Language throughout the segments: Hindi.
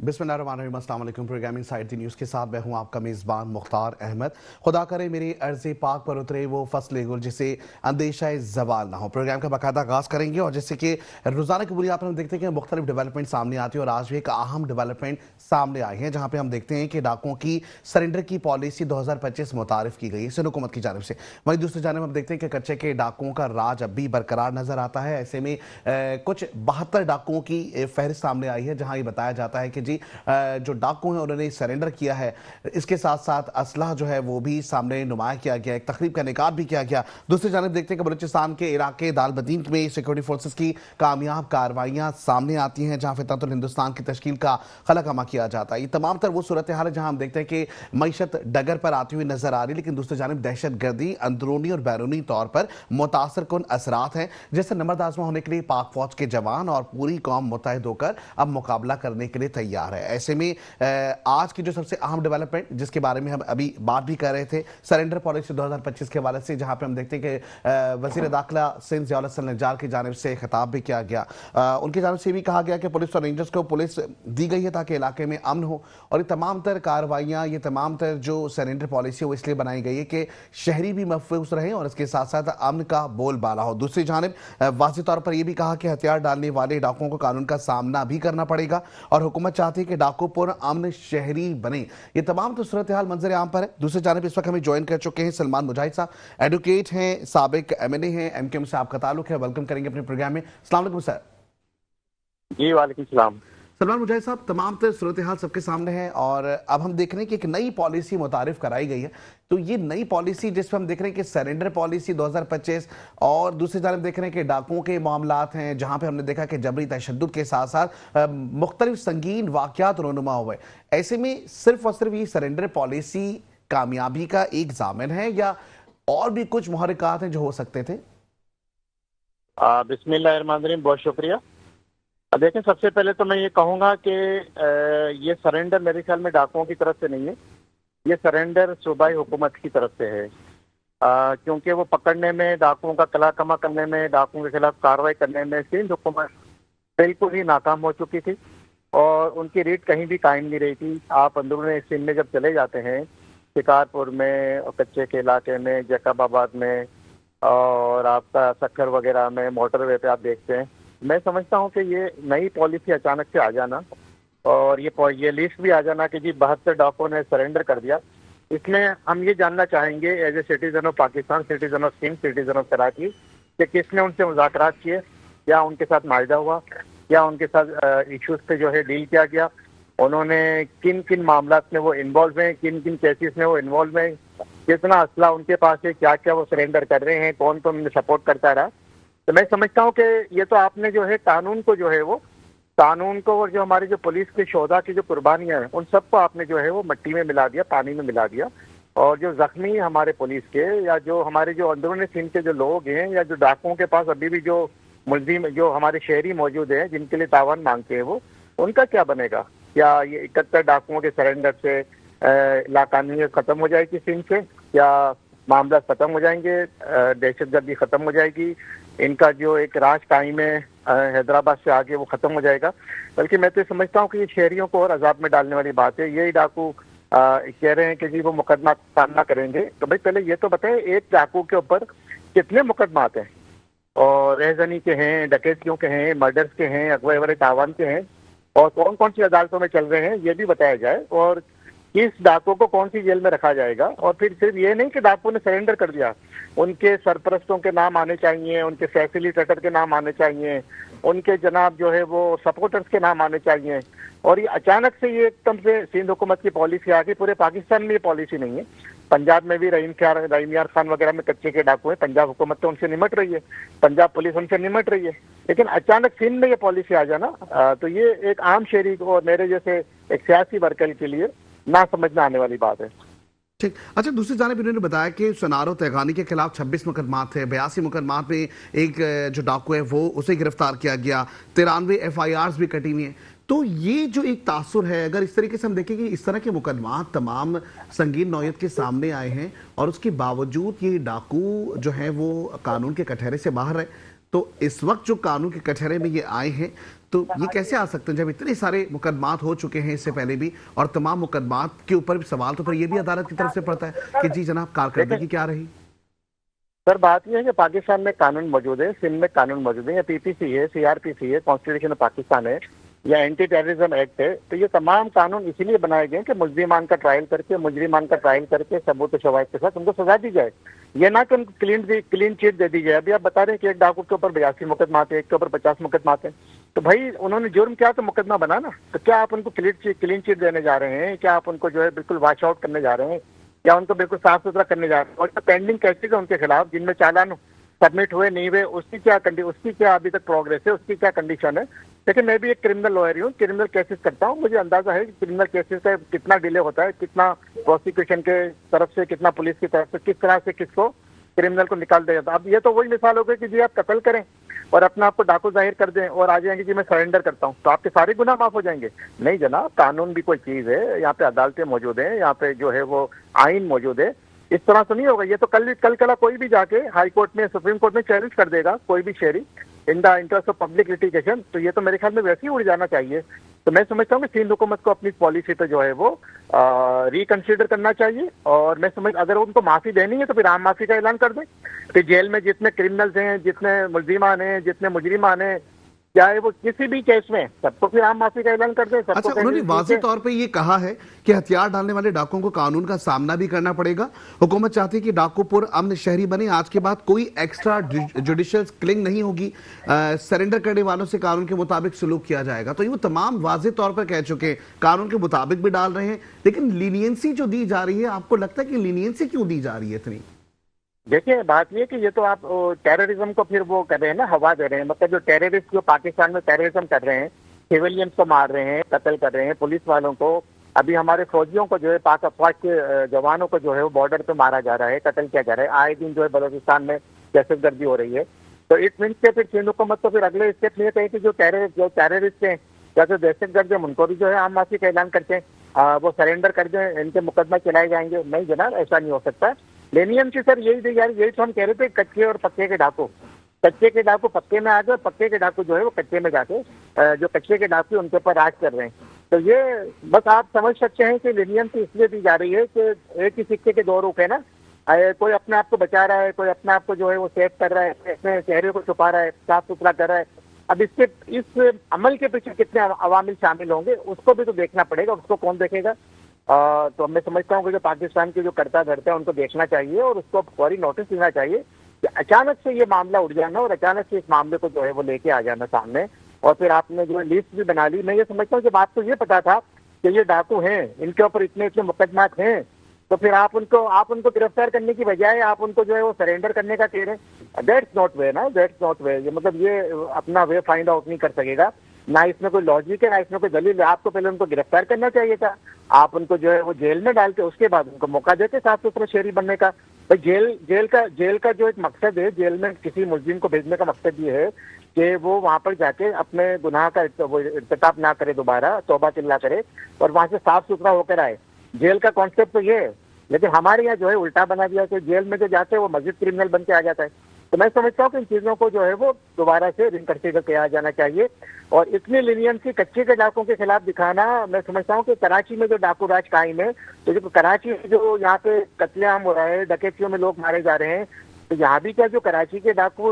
बिस्मिल्लाहिर्रहमानिर्रहीम, अस्सलाम वालेकुम। प्रोग्रामिंग साइड दी न्यूज़ के साथ मैं हूं आपका मेज़बान मुख्तार अहमद। खुदा करे मेरी अर्ज़ पाक पर उतरे वो फसल गुल जिसे अंदेशा ज़वाल ना हो। प्रोग्राम का बाकायदा आगाज़ करेंगे और जैसे कि रोज़ाना की बुनियाद पर हम देखते हैं कि मुख्तलिफ डेवलपमेंट सामने आती है और आज भी एक अहम डेवलपमेंट सामने आई है, जहाँ पर हम देखते हैं कि डाकुओं की सरेंडर की पॉलिसी 2025 मुतारिफ की गई है सिंध हुकूमत की जानिब से। वहीं दूसरी जानिब हम देखते हैं कि कच्चे के डाकुओं का राज अब भी बरकरार नजर आता है। ऐसे में कुछ 72 डाकुओं की फहरिस्त सामने आई है, जहाँ ये बताया जाता है कि जी जो डाकू हैं उन्होंने सरेंडर किया है। इसके साथ साथ असलहा जो है वो भी सामने नुमाया किया गया, एक तकरीब का इनेकाद भी किया गया। दूसरी जानब देखते हैं कि बलूचिस्तान के इलाके दालबदीन में सिक्योरिटी फोर्सेस की कामयाब कार्रवाइयां सामने आती हैं, जहां फितरतुल हिंदुस्तान की तश्कील का खलाकमा किया जाता है। ये तमाम तर वो सूरत हाल है जहां हम देखते हैं कि मईशत डगर पर आती हुई नजर आ रही, लेकिन दूसरी जानब दहशत गर्दी अंदरूनी और बैरूनी तौर पर मुतासर कुन असरात हैं, जिससे नंबर आजमा होने के लिए पाक फौज के जवान और पूरी कौम मुत्तहिद होकर अब मुकाबला करने के लिए तैयार है। ऐसे में आज की जो सबसे अहम डेवलपमेंट जिसके बारे में हम अभी बात भी कर रहे थे, सरेंडर पॉलिसी 2025 के हवाले से, जहां पे हम देखते हैं कि वज़ीर दाखिला सिंध ज़ियाउल हसन नज्जार की जानिब से खिताब भी किया गया। उनकी जानिब से भी कहा गया कि पुलिस और रेंजर्स को पुलिस दी गई है ताकि इलाके में अमन हो, और ये तमाम तर कार्रवाइयाँ, ये तमाम तर जो सरेंडर पॉलिसी है वो इसलिए बनाई गई है कि शहरी भी महफूज रहें और इसके साथ साथ अमन का बोलबाला हो। दूसरी जानिब वाज़ेह तौर पर यह भी कहा कि हथियार डालने वाले डाकुओं को कानून का सामना भी करना पड़ेगा और हुकूमत चाहती है कि डाकू पूर्ण अमन शहरी बने। ये तमाम तो सूरत हाल मंजर आम पर है। दूसरी जानिब इस वक्त हमें ज्वाइन कर चुके हैं सलमान मुजाहिद साहब, एडवोकेट हैं, साबिक MNA हैं, MKM से आपका ताल्लुक है। वेलकम करेंगे अपने प्रोग्राम में। अस्सलाम वालेकुम सर। जी वालेकुम सलाम। सलमान मुजाहिद साहब, तमाम तर सूरत हाल सबके सामने है और अब हम देख रहे हैं कि एक नई पॉलिसी मुतारिफ कराई गई है। तो ये नई पॉलिसी जिसमें हम देख रहे हैं कि सरेंडर पॉलिसी 2025 और दूसरी जानब देख रहे हैं कि डाकुओं के मामलात हैं, जहां पे हमने देखा कि जबरी तशद्दुद के साथ साथ मुख्तलिफ संगीन वाक़यात रोनुमा हुए। ऐसे में सिर्फ और सिर्फ ये सरेंडर पॉलिसी कामयाबी का एक जामिन है या और भी कुछ मुहर्रिकात हैं जो हो सकते थे? बिस्मिल्लाहिर्रहमानिर्रहीम, बहुत शुक्रिया। देखें, सबसे पहले तो मैं ये कहूँगा कि ये सरेंडर मेरे ख्याल में डाकुओं की तरफ से नहीं है, ये सरेंडर सूबाई हुकूमत की तरफ से है। क्योंकि वो पकड़ने में, डाकुओं का कलाकमा करने में, डाकुओं के खिलाफ कार्रवाई करने में सिंध हुकूमत बिल्कुल ही नाकाम हो चुकी थी और उनकी रीट कहीं भी कायम नहीं रही थी। आप अंदरूनी सिंध में जब चले जाते हैं, शिकारपुर में, कच्चे के इलाके में, जैकबाबाद में और आपका सक्खर वगैरह में, मोटरवे पे आप देखते हैं। मैं समझता हूँ कि ये नई पॉलिसी अचानक से आ जाना और ये लिस्ट भी आ जाना कि जी 72 डाकुओं ने सरेंडर कर दिया, इसमें हम ये जानना चाहेंगे as a citizen of Pakistan, citizen of Sindh, citizen of Karachi, कि किसने उनसे मुज़ाकरात किए, क्या उनके साथ माहिदा हुआ, क्या उनके साथ इश्यूज पे जो है डील किया गया, उन्होंने किन किन मामलात में वो इन्वॉल्व हैं, किन किन केसेस में वो इन्वॉल्व हैं, कितना असला उनके पास है, क्या क्या वो सरेंडर कर रहे हैं, कौन कौन उन्हें सपोर्ट करता रहा। तो मैं समझता हूँ कि ये तो आपने जो है कानून को जो है वो कानून को और जो हमारी जो पुलिस के शोधा की जो कुर्बानियां हैं उन सबको आपने जो है वो मिट्टी में मिला दिया, पानी में मिला दिया। और जो जख्मी हमारे पुलिस के या जो हमारे जो अंदरूनी सिंध के जो लोग हैं या जो डाकुओं के पास अभी भी जो मुलजिम जो हमारे शहरी मौजूद हैं जिनके लिए तावान मांगते हैं, वो उनका क्या बनेगा? क्या ये 71 डाकुओं के सरेंडर से लाकानूनियत खत्म हो जाएगी सिंध से? क्या मामला खत्म हो जाएंगे? दहशतगर्दी खत्म हो जाएगी? इनका जो एक राज कायम है हैदराबाद से आगे, वो खत्म हो जाएगा? बल्कि मैं तो समझता हूँ कि ये शहरियों को और अजाब में डालने वाली बात है। यही डाकू कह रहे हैं कि जी वो मुकदमा सामना करेंगे। तो भाई पहले ये तो बताएं, एक डाकू के ऊपर कितने मुकदमात हैं, और रहजनी के हैं, डकैतियों के हैं, मर्डर्स के हैं, अगवा वगैरह तावान के हैं, और कौन कौन सी अदालतों में चल रहे हैं ये भी बताया जाए, और किस डाकू को कौन सी जेल में रखा जाएगा। और फिर सिर्फ ये नहीं कि डाकू ने सरेंडर कर दिया, उनके सरपरस्तों के नाम आने चाहिए, उनके फैसिलिटेटर के नाम आने चाहिए, उनके जनाब जो है वो सपोर्टर्स के नाम आने चाहिए। और ये अचानक से ये एकदम से सिंध हुकूमत की पॉलिसी आ गई। पूरे पाकिस्तान में ये पॉलिसी नहीं है। पंजाब में भी रहीम यार खान वगैरह में कच्चे के डाकू हैं, पंजाब हुकूमत तो उनसे निमट रही है, पंजाब पुलिस उनसे निमट रही है, लेकिन अचानक सिंध में ये पॉलिसी आ जाना तो ये एक आम शहरी को और मेरे जैसे एक सियासी वर्कर के लिए ना समझना आने वाली बात है। ठीक। अच्छा, दूसरी जानिब इन्होंने बताया कि सुनारो तैगानी के खिलाफ 26 मुकदमात थे, 82 मुकदमात में एक जो डाकू है वो उसे गिरफ्तार किया गया, 93 FIRs भी कटी हुई हैं। तो ये जो एक तासुर है, अगर इस तरीके से हम देखें कि इस तरह के मुकदमात तमाम संगीन नौयत के सामने आए हैं और उसके बावजूद ये डाकू जो है वो कानून के कटहरे से बाहर है, तो इस वक्त जो कानून के कटघरे में ये आए हैं, तो ये कैसे आ सकते हैं जब इतने सारे मुकदमात हो चुके हैं इससे पहले भी, और तमाम मुकदमात के ऊपर भी सवाल तो फिर ये भी अदालत की तरफ से पड़ता है कि जी जनाब कारकर्दगी क्या रही। सर बात यह है कि पाकिस्तान में कानून मौजूद है, सिंध में कानून मौजूद है, या पीपीसी है, सीआरपीसी है, कॉन्स्टिट्यूशन ऑफ पाकिस्तान है, या एंटी टेररिज्म एक्ट है। तो ये तमाम कानून इसीलिए बनाए गए कि मुजरिमान का ट्रायल करके, मुजरिमान का ट्रायल करके सबूत और शवाहिद के साथ उनको सजा दी जाए। ये ना कि उनको क्लीन चिट दे दी जाए। अभी आप बता रहे हैं कि एक डाकू के ऊपर 82 मुकदमा आते हैं, एक के ऊपर 50 मुकदमा आते हैं। तो भाई उन्होंने जुर्म किया तो मुकदमा बना ना, तो क्या आप उनको क्लीन चिट देने जा रहे हैं? क्या आप उनको जो है बिल्कुल वॉश आउट करने जा रहे हैं, या उनको बिल्कुल साफ सुथरा करने जा रहे हैं? और जो पेंडिंग केसेज है उनके खिलाफ जिनमें चालान सबमिट हुए नहीं हुए, उसकी क्या अभी तक प्रोग्रेस है, उसकी क्या कंडीशन है? लेकिन मैं भी एक क्रिमिनल लॉयर हूँ, क्रिमिनल केसेस करता हूँ, मुझे अंदाजा है कि क्रिमिनल केसेस का कितना डिले होता है, कितना प्रोसिक्यूशन के तरफ से, कितना पुलिस की तरफ से, किस तरह से किसको क्रिमिनल को निकाल दिया जाता है। अब ये तो वही मिसाल हो गई कि जी आप कत्ल करें और अपने आप को डाकू जाहिर कर दें और आ जाएंगे कि मैं सरेंडर करता हूँ, तो आपके सारे गुनाह माफ हो जाएंगे। नहीं जनाब, कानून भी कोई चीज है, यहाँ पे अदालतें मौजूद हैं, यहाँ पे जो है वो आइन मौजूद है। इस तरह से नहीं होगा। ये तो कल कोई भी जाके हाई कोर्ट में, सुप्रीम कोर्ट में चैलेंज कर देगा, कोई भी शहरी, in the interest of public litigation. तो ये तो मेरे ख्याल में वैसे ही उड़ जाना चाहिए। तो मैं समझता हूँ कि सिंध हुकूमत को अपनी पॉलिसी पे जो है वो रिकंसिडर करना चाहिए। और मैं समझ, अगर उनको माफी देनी है तो फिर आम माफी का ऐलान कर दें। फिर जेल में जितने क्रिमिनल्स हैं, जितने मुलजिमान हैं, जितने मुजरिमान हैं, चाहे वो किसी भी केस में, सबको फिर आम माफी का ऐलान कर दें। अच्छा, उन्होंने वाज़ेह तौर पे ये कहा है कि हथियार डालने वाले डाकुओं को कानून का सामना भी करना पड़ेगा। हुकूमत चाहती है कि डाकूपुर अमन शहरी बने, आज के बाद कोई एक्स्ट्रा जुडिशियल किलिंग नहीं होगी, सरेंडर करने वालों से कानून के मुताबिक सलूक किया जाएगा। तो ये वो तमाम वाज़ेह तौर पर कह चुके हैं, कानून के मुताबिक भी डाल रहे हैं। लेकिन लीनियंसी जो दी जा रही है, आपको लगता है कि लीनियंसी क्यों दी जा रही है इतनी? देखिए बात ये कि ये तो आप टेररिज्म को फिर वो कर रहे हैं ना, हवा दे रहे हैं। मतलब जो टेररिस्ट जो पाकिस्तान में टेररिज्म कर रहे हैं, सिविलियंस को मार रहे हैं, कत्ल कर रहे हैं, पुलिस वालों को, अभी हमारे फौजियों को जो है, पाक अफवाज के जवानों को जो है वो बॉर्डर पे मारा जा रहा है, कत्ल किया जा रहा है। आए दिन जो है बलोचिस्तान में दहशतगर्दी हो रही है। तो इट मीन्स के फिर सिंध हुकूमत तो फिर अगले स्टेप ये कहे कि जो टेररिस्ट हैं या जो दहशतगर्द हैं, उनको भी जो है आम माफी का ऐलान करके वो सरेंडर कर दें, इनके मुकदमा चलाए जाएंगे। नहीं जनाब, ऐसा नहीं हो सकता। लेनियंसी सर यही यार, यही तो हम कह रहे थे, कच्चे और पक्के के डाकू, कच्चे के डाकू पक्के में आ गए, पक्के के डाकू जो है वो कच्चे में जाके जो कच्चे के डाकू उनके ऊपर राज कर रहे हैं। तो ये बस आप समझ सकते हैं कि लेनियंसी इसलिए दी जा रही है कि एक ही सिक्के के दो रुख है ना। कोई अपने आप को बचा रहा है, कोई अपने आप को जो है वो सेव कर रहा है, अपने चेहरे को छुपा रहा है, साफ सुथरा कर रहा है। अब इस अमल के पीछे कितने अवामिल शामिल होंगे उसको भी तो देखना पड़ेगा। उसको कौन देखेगा? तो मैं समझता हूँ कि जो पाकिस्तान के जो करता धरता है उनको देखना चाहिए और उसको फौरी नोटिस देना चाहिए कि अचानक से ये मामला उठ जाना और अचानक से इस मामले को जो है वो लेके आ जाना सामने। और फिर आपने जो लिस्ट भी बना ली। मैं ये समझता हूँ जब आपको ये पता था कि ये डाकू हैं, इनके ऊपर इतने इतने मुकदमात हैं, तो फिर आप उनको गिरफ्तार करने की बजाय आप उनको जो है वो सरेंडर करने का कह रहे हैं। दैट्स नॉट वे ना, दैट्स नॉट वे। ये मतलब ये अपना वे फाइंड आउट नहीं कर सकेगा, ना इसमें कोई लॉजिक है, ना इसमें कोई दलील है। आपको पहले उनको गिरफ्तार करना चाहिए था, आप उनको जो है वो जेल में डाल के उसके बाद उनको मौका देते साफ सुथरा शहरी बनने का। भाई जेल का जो एक मकसद है, जेल में किसी मुलजिम को भेजने का मकसद ये है कि वो वहां पर जाके अपने गुनाह का इर्तिकाब ना करे, दोबारा तौबा चिल्ला करे और वहां से साफ सुथरा होकर आए। जेल का कॉन्सेप्ट तो ये है। लेकिन हमारे यहाँ जो है उल्टा बना दिया कि जेल में जो जाते हैं वो मस्जिद क्रिमिनल बन के आ जाता है। तो मैं समझता हूँ कि इन चीजों को जो है वो दोबारा से रिकंसिडर किया जाना चाहिए। और इतनी लिनियंसी कच्चे के डाकुओं के खिलाफ दिखाना, मैं समझता हूँ कि कराची में जो डाकू राज कायम है, तो जो कराची में जो यहाँ पे कत्लेआम हो रहा है, डकैतियों में लोग मारे जा रहे हैं, तो यहाँ भी क्या जो कराची के डाकू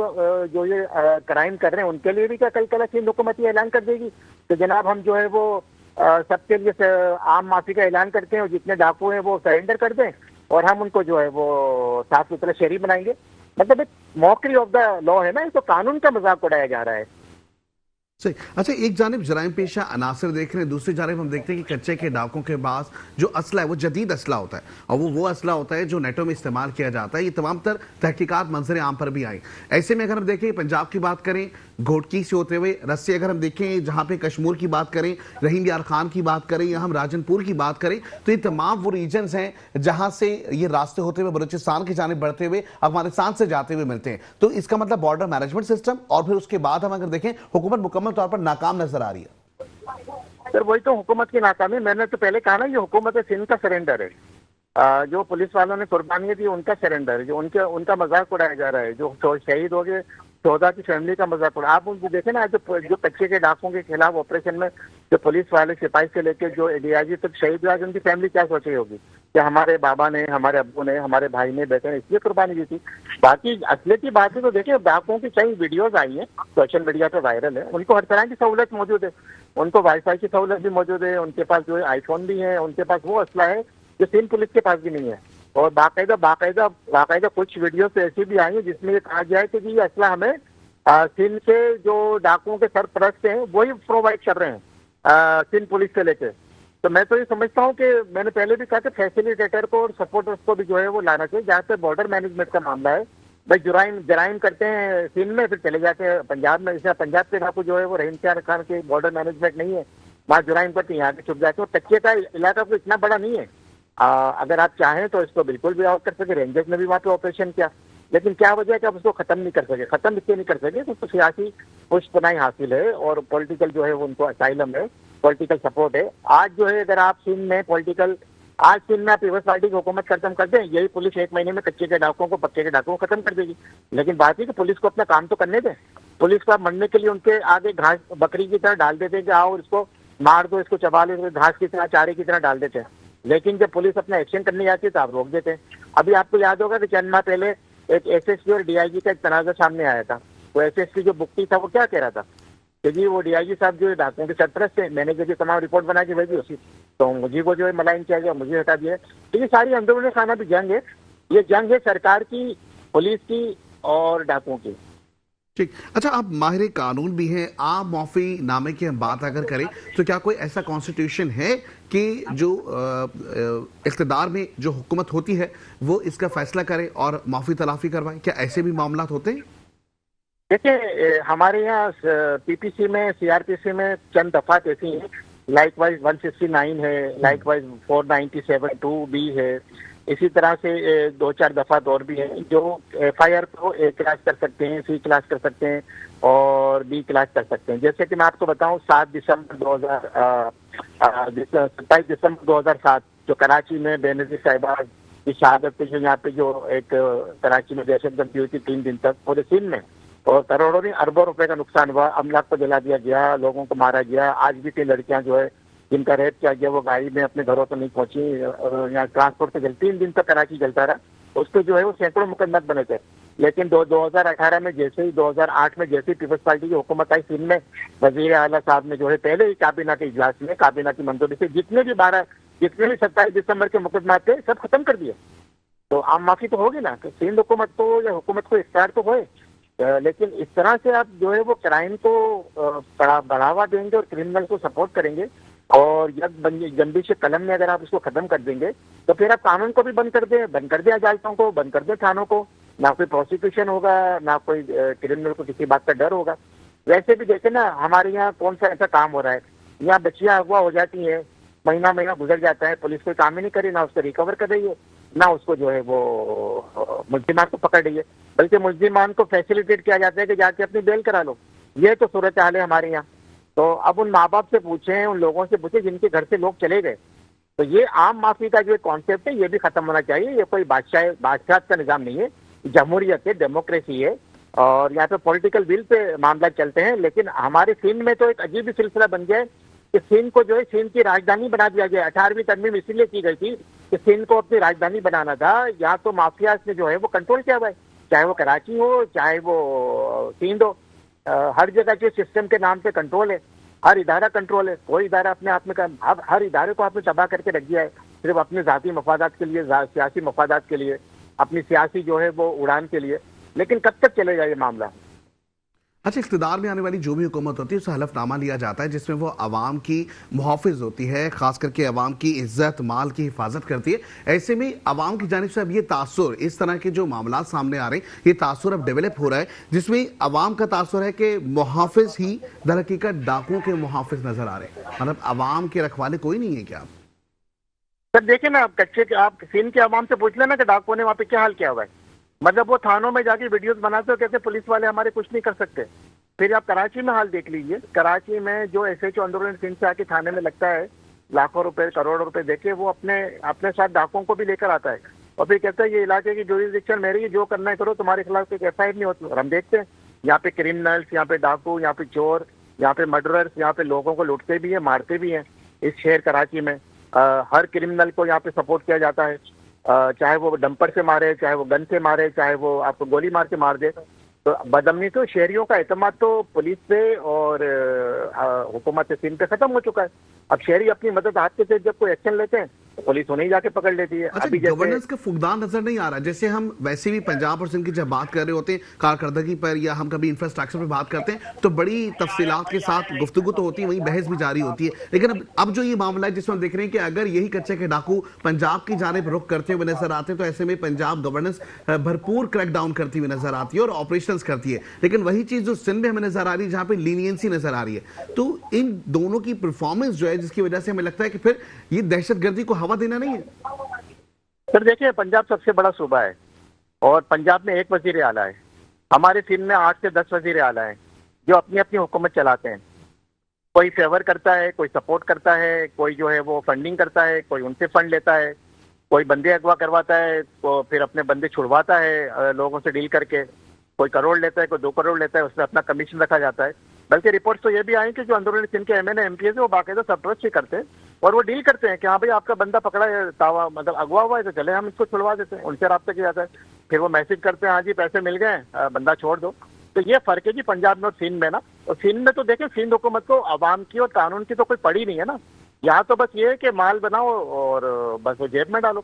जो ये क्राइम कर रहे हैं उनके लिए भी क्या कल सिंध हुकूमत ये ऐलान कर देगी कि जनाब हम जो है वो सबके लिए आम माफी का ऐलान करते हैं और जितने डाकू हैं वो सरेंडर कर दें और हम उनको जो है वो साफ सुथरा शहरी बनाएंगे। मतलब एक मॉकरी ऑफ द लॉ है ना, ये तो कानून का मजाक उड़ाया जा रहा है। सही। अच्छा, एक जानिब जराइम पेशा अनासर देख रहे हैं, दूसरी जानिब हम देखते हैं कि कच्चे के डाकुओं के पास जो असला है वो जदीद असला होता है और वो असला होता है जो नेटो में इस्तेमाल किया जाता है। ये तमाम तर तहकीकात मंजर आम पर भी आई। ऐसे में अगर हम देखें पंजाब की बात करें, घोटकी से होते हुए रस्सी, अगर हम देखें जहां पे कश्मीर की बात करें, रहीम यार खान की बात करें या हम राजनपुर की बात करें, तो ये तमाम वो रीजन्स हैं जहां से ये रास्ते होते हुए बलूचिस्तान की जानिब बढ़ते हुए अफगानिस्तान से जाते हुए मिलते हैं। तो इसका मतलब बॉर्डर मैनेजमेंट सिस्टम और फिर उसके बाद हम अगर देखें हुकूमत मुकम्मल तौर पर नाकाम नजर आ रही है। सर वही तो हुकूमत की नाकामी। मैंने तो पहले कहा ना, ये हुकूमत सिंध का सरेंडर है। जो पुलिस वालों ने कुर्बानियां दी उनका सरेंडर है, जो उनका मजाक उड़ाया जा रहा है। जो शहीद हो गए 14 की फैमिली का मजाक उड़ा। आप उनको देखे ना, जो कच्चे के डाकुओं के खिलाफ ऑपरेशन में जो पुलिस वाले सिपाही से लेकर जो डीआईजी तक शहीद हुआ, उनकी फैमिली क्या सोच रही होगी कि हमारे बाबा ने, हमारे अब्बू ने, हमारे भाई ने, बेटे ने इसलिए कुर्बानी दी थी। बाकी असलियत की बात है तो देखिए, डाकुओं की कई वीडियोज आई हैं, सोशल मीडिया पे वायरल है, उनको हर तरह की सहूलत मौजूद है, उनको वाईफाई की सहूलत भी मौजूद है, उनके पास जो है आईफोन भी है, उनके पास वो असला है जो सिंध पुलिस के पास भी नहीं है। और बाकायदा कुछ वीडियो तो ऐसी भी आई है जिसमें ये कहा गया है कि जी ये असला हमें सिंध के जो डाकुओं के सरपरस्त हैं वही प्रोवाइड कर रहे हैं सिंध पुलिस से लेके। तो मैं तो ये समझता हूँ कि मैंने पहले भी कहा कि फैसिलिटेटर को और सपोर्टर्स को भी जो है वो लाना चाहिए। जहाँ पे बॉर्डर मैनेजमेंट का मामला है, भाई जराइम करते हैं सिंध में, फिर चले जाते हैं पंजाब में। जैसे पंजाब के डाकू जो है वो रहीम खान के बॉर्डर मैनेजमेंट नहीं है, वहाँ जुराइम करते यहाँ के छुप जाते हैं। कच्चे का इलाका तो इतना बड़ा नहीं है, अगर आप चाहें तो इसको बिल्कुल भी आउट कर सके। रेंजर्स ने भी वहाँ पे ऑपरेशन किया, लेकिन क्या वजह है कि आप उसको खत्म नहीं कर सके। खत्म इसलिए नहीं कर सके तो सियासी पुष्टपनाही हासिल है और पॉलिटिकल जो है वो उनको असाइलम है, पॉलिटिकल सपोर्ट है। आज जो है अगर आप सिंध में आज सिंध में आप पीपल्स पार्टी की हुकूमत खत्म कर दें, यही पुलिस 1 महीने में कच्चे के डाकुओं को, पक्के के डाकुओं को खत्म कर देगी। लेकिन बात है कि पुलिस को अपना काम तो करने दें। पुलिस को आप मरने के लिए उनके आगे घास बकरी की तरह डाल देते हैं कि आओ इसको मार दो, इसको चबा लो, घास की तरह, चारे की तरह डाल देते हैं। लेकिन जब पुलिस अपना एक्शन करने जाती है तो आप रोक देते हैं। अभी आपको याद होगा कि चंद माह पहले एक एसएसपी और डीआईजी का एक तनाजा सामने आया था। वो एसएसपी जो बुकटी था वो क्या कह रहा था कि जी वो डीआईजी साहब जो डाकुओं के सरपरस्त थे, मैंने जो तमाम रिपोर्ट बना के भेजी उसी, तो मुझे को जो है मलाइन किया गया, मुझे हटा दिया। तो ये सारी अंदरूनी खाना भी जंग है, ये जंग है सरकार की, पुलिस की और डाकुओं की। ठीक। अच्छा, आप माहिर कानून भी हैं। आप माफी नामे की हम बात अगर करें तो क्या कोई ऐसा कॉन्स्टिट्यूशन है कि जो इख्तिदार में जो हुकूमत होती है वो इसका फैसला करे और माफी तलाफी करवाए? क्या ऐसे भी मामला होते हैं? देखिए, हमारे यहाँ पीपीसी में, सीआरपीसी में चंद दफात ऐसी हैं, लाइक वाइज 169 है, लाइक वाइज 497 2B है, इसी तरह से 2-4 दफात और भी हैं जो एफआईआर को A क्लास कर सकते हैं, C क्लास कर सकते हैं और B क्लास कर सकते हैं। जैसे कि मैं आपको बताऊं, 27 दिसंबर 2007 जो कराची में बेनजीर साहिबा की शहादत पे, जो यहाँ पे जो एक कराची में दहशतगर्दी हुई थी 3 दिन तक पूरे सिंध में, और करोड़ों नहीं अरबों रुपए का नुकसान हुआ, अमलाक को जला दिया गया, लोगों को मारा गया। आज भी 3 लड़कियां जो है जिनका रेप किया गया वो गाड़ी में अपने घरों तो नहीं पहुंची, यहाँ ट्रांसपोर्ट से 3 दिन तक कराची जलता रहा। उस पर जो है वो सैकड़ों मुकदमत बने थे। लेकिन 2018 में जैसे ही 2008 में जैसे ही पीपल्स पार्टी की हुकूमत आई सिंध में, वजीर आला साहब ने जो है पहले ही काबीना के इजलास में काबीना की मंजूरी से जितने भी 27 दिसंबर के मुकदमात थे सब खत्म कर दिए। तो आम माफी तो होगी ना, तो सिंध हुकूमत तो या हुकूमत को इख्तियार तो होए। लेकिन इस तरह से आप जो है वो क्राइम को बढ़ावा देंगे और क्रिमिनल को सपोर्ट करेंगे और जंबी से कलम में अगर आप इसको खत्म कर देंगे तो फिर आप कानून को भी बंद कर दें अदालतों को, बंद कर दें थानों को, ना कोई प्रोसिक्यूशन होगा, ना कोई क्रिमिनल को किसी बात का डर होगा। वैसे भी देखे ना हमारे यहाँ कौन सा ऐसा काम हो रहा है, यहाँ बच्चियां अगवा हो जाती हैं, महीना गुजर जाता है, पुलिस कोई काम ही नहीं करे, ना उसको रिकवर कर रही है, ना उसको जो है वो मुल्जिमान को पकड़ रही है, बल्कि मुल्जिमान को फैसिलिटेट किया जाता है कि जाके अपनी बेल करा लो। ये तो सूरत हाल है हमारे यहाँ। तो अब उन माँ बाप से पूछें, उन लोगों से पूछें जिनके घर से लोग चले गए। तो ये आम माफी का जो कॉन्सेप्ट है ये भी खत्म होना चाहिए। ये कोई बादशाह का निजाम नहीं है, जमहूरियत है, डेमोक्रेसी है और यहाँ पे पॉलिटिकल विल पे मामला चलते हैं। लेकिन हमारे सिंध में तो एक अजीब ही सिलसिला बन गया है कि सिंध को जो है सिंध की राजधानी बना दिया गया। 18वीं तरमीम इसीलिए की गई थी कि सिंध को अपनी राजधानी बनाना था। यहाँ तो माफिया ने जो है वो कंट्रोल किया हुआ है, चाहे वो कराची हो चाहे वो सिंध हो, हर जगह के सिस्टम के नाम पे कंट्रोल है, हर इदारा कंट्रोल है। कोई इदारा अपने आप में अब हर इदारे को आपने तबाह करके रख दिया है सिर्फ अपने जाती मफादात के लिए, सियासी मफादात के लिए, अपनी सियासी जो है वो उड़ान के लिए। लेकिन कब तक चलेगा ये मामला? अच्छा, इख्तिदार में आने वाली जो भी हुकूमत होती है उससे हलफनामा लिया जाता है जिसमें वो अवाम की मुहाफिज होती है, खास करके अवाम की इज्जत माल की हिफाजत करती है। ऐसे में अवाम की जानिब से अब ये तासुर, इस तरह के जो मामला सामने आ रहे हैं, ये तासुर अब डेवलप हो रहा है जिसमें अवाम का तासुर है कि मुहाफिज ही दर हकीकत डाकुओं के मुहाफिज नजर आ रहे हैं। मतलब अवाम के रखवाले कोई नहीं है क्या? सर देखिए ना, आप सिंध के अवाम से पूछ लेना कि डाकुओं ने वहाँ पे क्या हाल किया हुआ है। मतलब वो थानों में जाके वीडियोस बनाते हो, कहते पुलिस वाले हमारे कुछ नहीं कर सकते। फिर आप कराची में हाल देख लीजिए, कराची में जो एसएचओ अंदरूनी सिंध से आके थाने में लगता है, लाखों रुपए करोड़ों रुपए देके वो अपने साथ डाकुओं को भी लेकर आता है और फिर कहता है ये इलाके की जुरिसडिक्शन मेरी, जो करना है करो, तुम्हारे खिलाफ कोई एफआईआर नहीं होती। और हम देखते हैं यहाँ पे क्रिमिनल्स, यहाँ पे डाकू, यहाँ पे चोर, यहाँ पे मर्डरर्स, यहाँ पे लोगों को लूटते भी है, मारते भी हैं इस शहर कराची में। हर क्रिमिनल को यहाँ पे सपोर्ट किया जाता है, चाहे वो डंपर से मारे, चाहे वो गन से मारे, चाहे वो आपको गोली मार के मार दे। तो बदअमनी तो शहरियों का एतमाद तो पुलिस पे और हुकूमत सिंध पे खत्म हो चुका है। अब शहरी अपनी मदद हाथ के जब कोई एक्शन लेते हैं तो पुलिस उन्हें जाके पकड़ लेती है। अच्छा, अभी जैसे गवर्नेंस का फुकदान नजर नहीं आ रहा। जैसे हम वैसे भी पंजाब और सिंध की जब बात कर रहे होते हैं कारकर्दगी पर या हम कभी इंफ्रास्ट्रक्चर पर बात करते हैं तो बड़ी तफसीलात के साथ गुफ्तगू तो होती है, वहीं बहस भी जारी होती है। लेकिन अब जो ये मामला है जिसमें हम देख रहे हैं कि अगर यही कच्चे के डाकू पंजाब की जानिब रुख करते हुए नजर आते हैं तो ऐसे में पंजाब गवर्नेंस भरपूर क्रैकडाउन करती हुई नजर आती है और ऑपरेशन करती है। लेकिन वही चीज जो सिंध में हमें नजर आ रही है जहां पे लीनियंसी नजर आ रही है, तो इन दोनों की परफॉर्मेंस जो है जिसकी वजह से हमें लगता है कि फिर ये दहशतगर्दी को हवा देना नहीं है। सर देखिए, पंजाब सबसे बड़ा सूबा है और पंजाब में एक वजीर आला है। हमारे सिंध में 8 से 10 वजीर आला हैं जो अपनी अपनी हुकूमत चलाते हैं। कोई फेवर करता है, कोई सपोर्ट करता है, कोई जो है वो फंडिंग करता है, कोई उनसे फंड लेता है, कोई बंदे अगवा करवाता है तो फिर अपने बंदे छुड़वाता है लोगों से डील करके। कोई करोड़ लेता है, कोई 2 करोड़ लेता है, उसमें अपना कमीशन रखा जाता है। बल्कि रिपोर्ट्स तो ये भी आई कि जो अंदरूनी सिंध के एमएनए एमपीएस है वो बाकायदा सरप्लस भी करते हैं और वो डील करते हैं कि हाँ भाई आपका बंदा पकड़ा है, तावा मतलब अगवा हुआ है तो चले हम इसको छुड़वा देते हैं। उनसे रब्ता किया जाता है, फिर वो मैसेज करते हैं हाँ जी पैसे मिल गए, बंदा छोड़ दो। तो ये फर्क है कि पंजाब में और सिंध में ना। और सिंध में तो देखें, सिंध हुकूमत को अवाम की और कानून की तो कोई पड़ी नहीं है ना। यहाँ तो बस ये है कि माल बनाओ और बस वो जेब में डालो।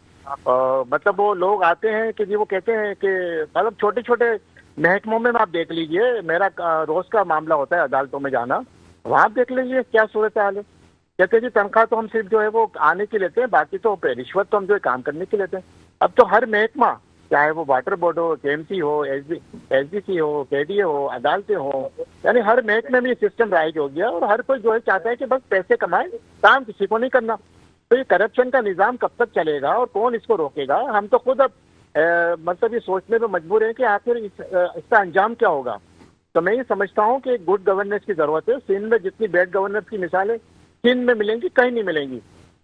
मतलब वो लोग आते हैं कि जी वो कहते हैं कि मतलब छोटे छोटे महकमों में आप देख लीजिए, मेरा रोज का मामला होता है अदालतों में जाना, वहाँ आप देख लीजिए क्या सूरत हाल है। कहते हैं जी तनख्वाह तो हम सिर्फ जो है वो आने की लेते हैं, बाकी तो रिश्वत तो हम जो है काम करने की लेते हैं। अब तो हर महकमा, चाहे वो वाटर बोर्ड हो, केएमसी हो, एसडीसी हो, केडीए हो, अदालतें हो, यानी हर महकमे में ये सिस्टम राइज हो गया और हर कोई जो है चाहता है कि बस पैसे कमाए, काम किसी को नहीं करना। तो ये करप्शन का निजाम कब तक चलेगा और कौन इसको रोकेगा? हम तो खुद अब मतलब ये सोचने पे मजबूर है कि आखिर इसका अंजाम क्या होगा। तो मैं ये समझता हूँ कि गुड गवर्नेंस की जरूरत है। सिंध में जितनी बैड गवर्नेंस की मिसालें सिंध में मिलेंगी, कहीं नहीं मिलेंगी।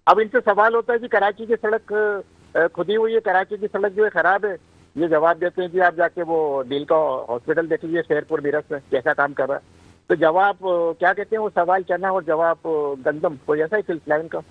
अब इनसे सवाल होता है कि कराची की सड़क खुदी हुई है, कराची की सड़क जो है खराब है। ये जवाब देते हैं कि आप जाके वो दिल का हॉस्पिटल देख लीजिए शेरपुर मीरठ में कैसा काम कर रहा है। तो जवाब क्या कहते हैं, वो सवाल चना और जवाब गंदम, कोई ऐसा ही सिलसिला इनका।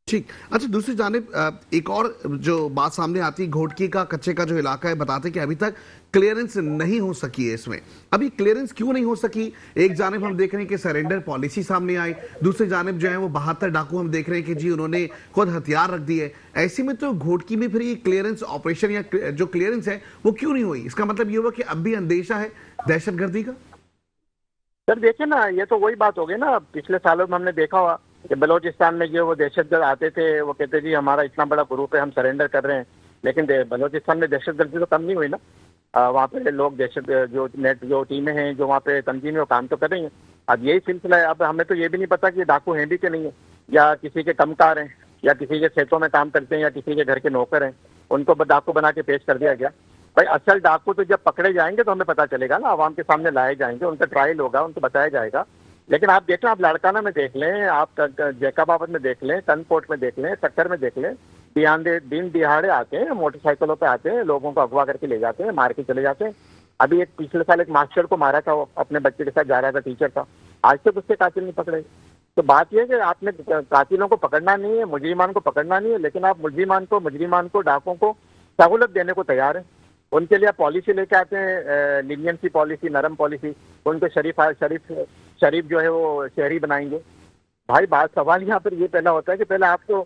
ठीक। अच्छा, दूसरी जानिब एक और जो बात सामने आती है, घोटकी का कच्चे का जो इलाका है, बताते हैं कि अभी तक क्लियरेंस नहीं हो सकी है इसमें। अभी क्लियरेंस क्यों नहीं हो सकी? एक जानिब हम देख रहे हैं कि सरेंडर पॉलिसी सामने आई, दूसरी जानिब जो है वो 72 डाकू हम देख रहे हैं कि जी उन्होंने खुद हथियार रख दिए। ऐसे में तो घोटकी में फिर ये क्लियरेंस ऑपरेशन या जो क्लियरेंस है वो क्यों नहीं हुई? इसका मतलब ये हुआ कि अब भी अंदेशा है दहशतगर्दी का। सर देखिए ना, ये तो वही बात हो गई ना, पिछले सालों में हमने देखा हुआ कि बलोचिस्तान में जो वो दहशतगर्द आते थे, वो कहते जी हमारा इतना बड़ा ग्रुप है, हम सरेंडर कर रहे हैं। लेकिन बलोचिस्तान में दहशतगर्दी तो कम नहीं हुई ना। वहाँ पे लोग दहशत जो नेट जो टीमें हैं जो वहाँ पे तंजीमें वो काम तो कर रही हैं। अब यही सिलसिला है। अब हमें तो ये भी नहीं पता कि डाकू हैं भी कि नहीं है, या किसी के कमकार हैं, या किसी के खेतों में काम करते हैं, या किसी के घर के नौकर हैं, उनको डाकू बना के पेश कर दिया गया। भाई असल डाकू तो जब पकड़े जाएंगे तो हमें पता चलेगा ना, आवाम के सामने लाए जाएंगे, उनका ट्रायल होगा, उनको बताया जाएगा। लेकिन आप देख लें, आप लाड़काना में देख लें, आप जैकाबाद में देख लें, कनकोट में देख लें, सक्कर में देख लें, दिन दिहाड़े आते हैं, मोटरसाइकिलों पे आते हैं, लोगों को अगवा करके ले जाते हैं, मार के चले जाते हैं। अभी एक पिछले साल एक मास्टर को मारा था, वो अपने बच्चे के साथ जा रहा था, टीचर था, आज तक उससे कातिल नहीं पकड़े। तो बात यह है कि आपने कातिलों को पकड़ना नहीं है, मुजरिमान को पकड़ना नहीं है, लेकिन आप मुजरिमान को डाकों को सहूलत देने को तैयार है। उनके लिए आप पॉलिसी लेके आते हैं, लीनियंसी पॉलिसी, नरम पॉलिसी, उनको शरीफ जो है वो शहरी बनाएंगे। भाई बात सवाल यहाँ पर ये पहला होता है कि पहले आप तो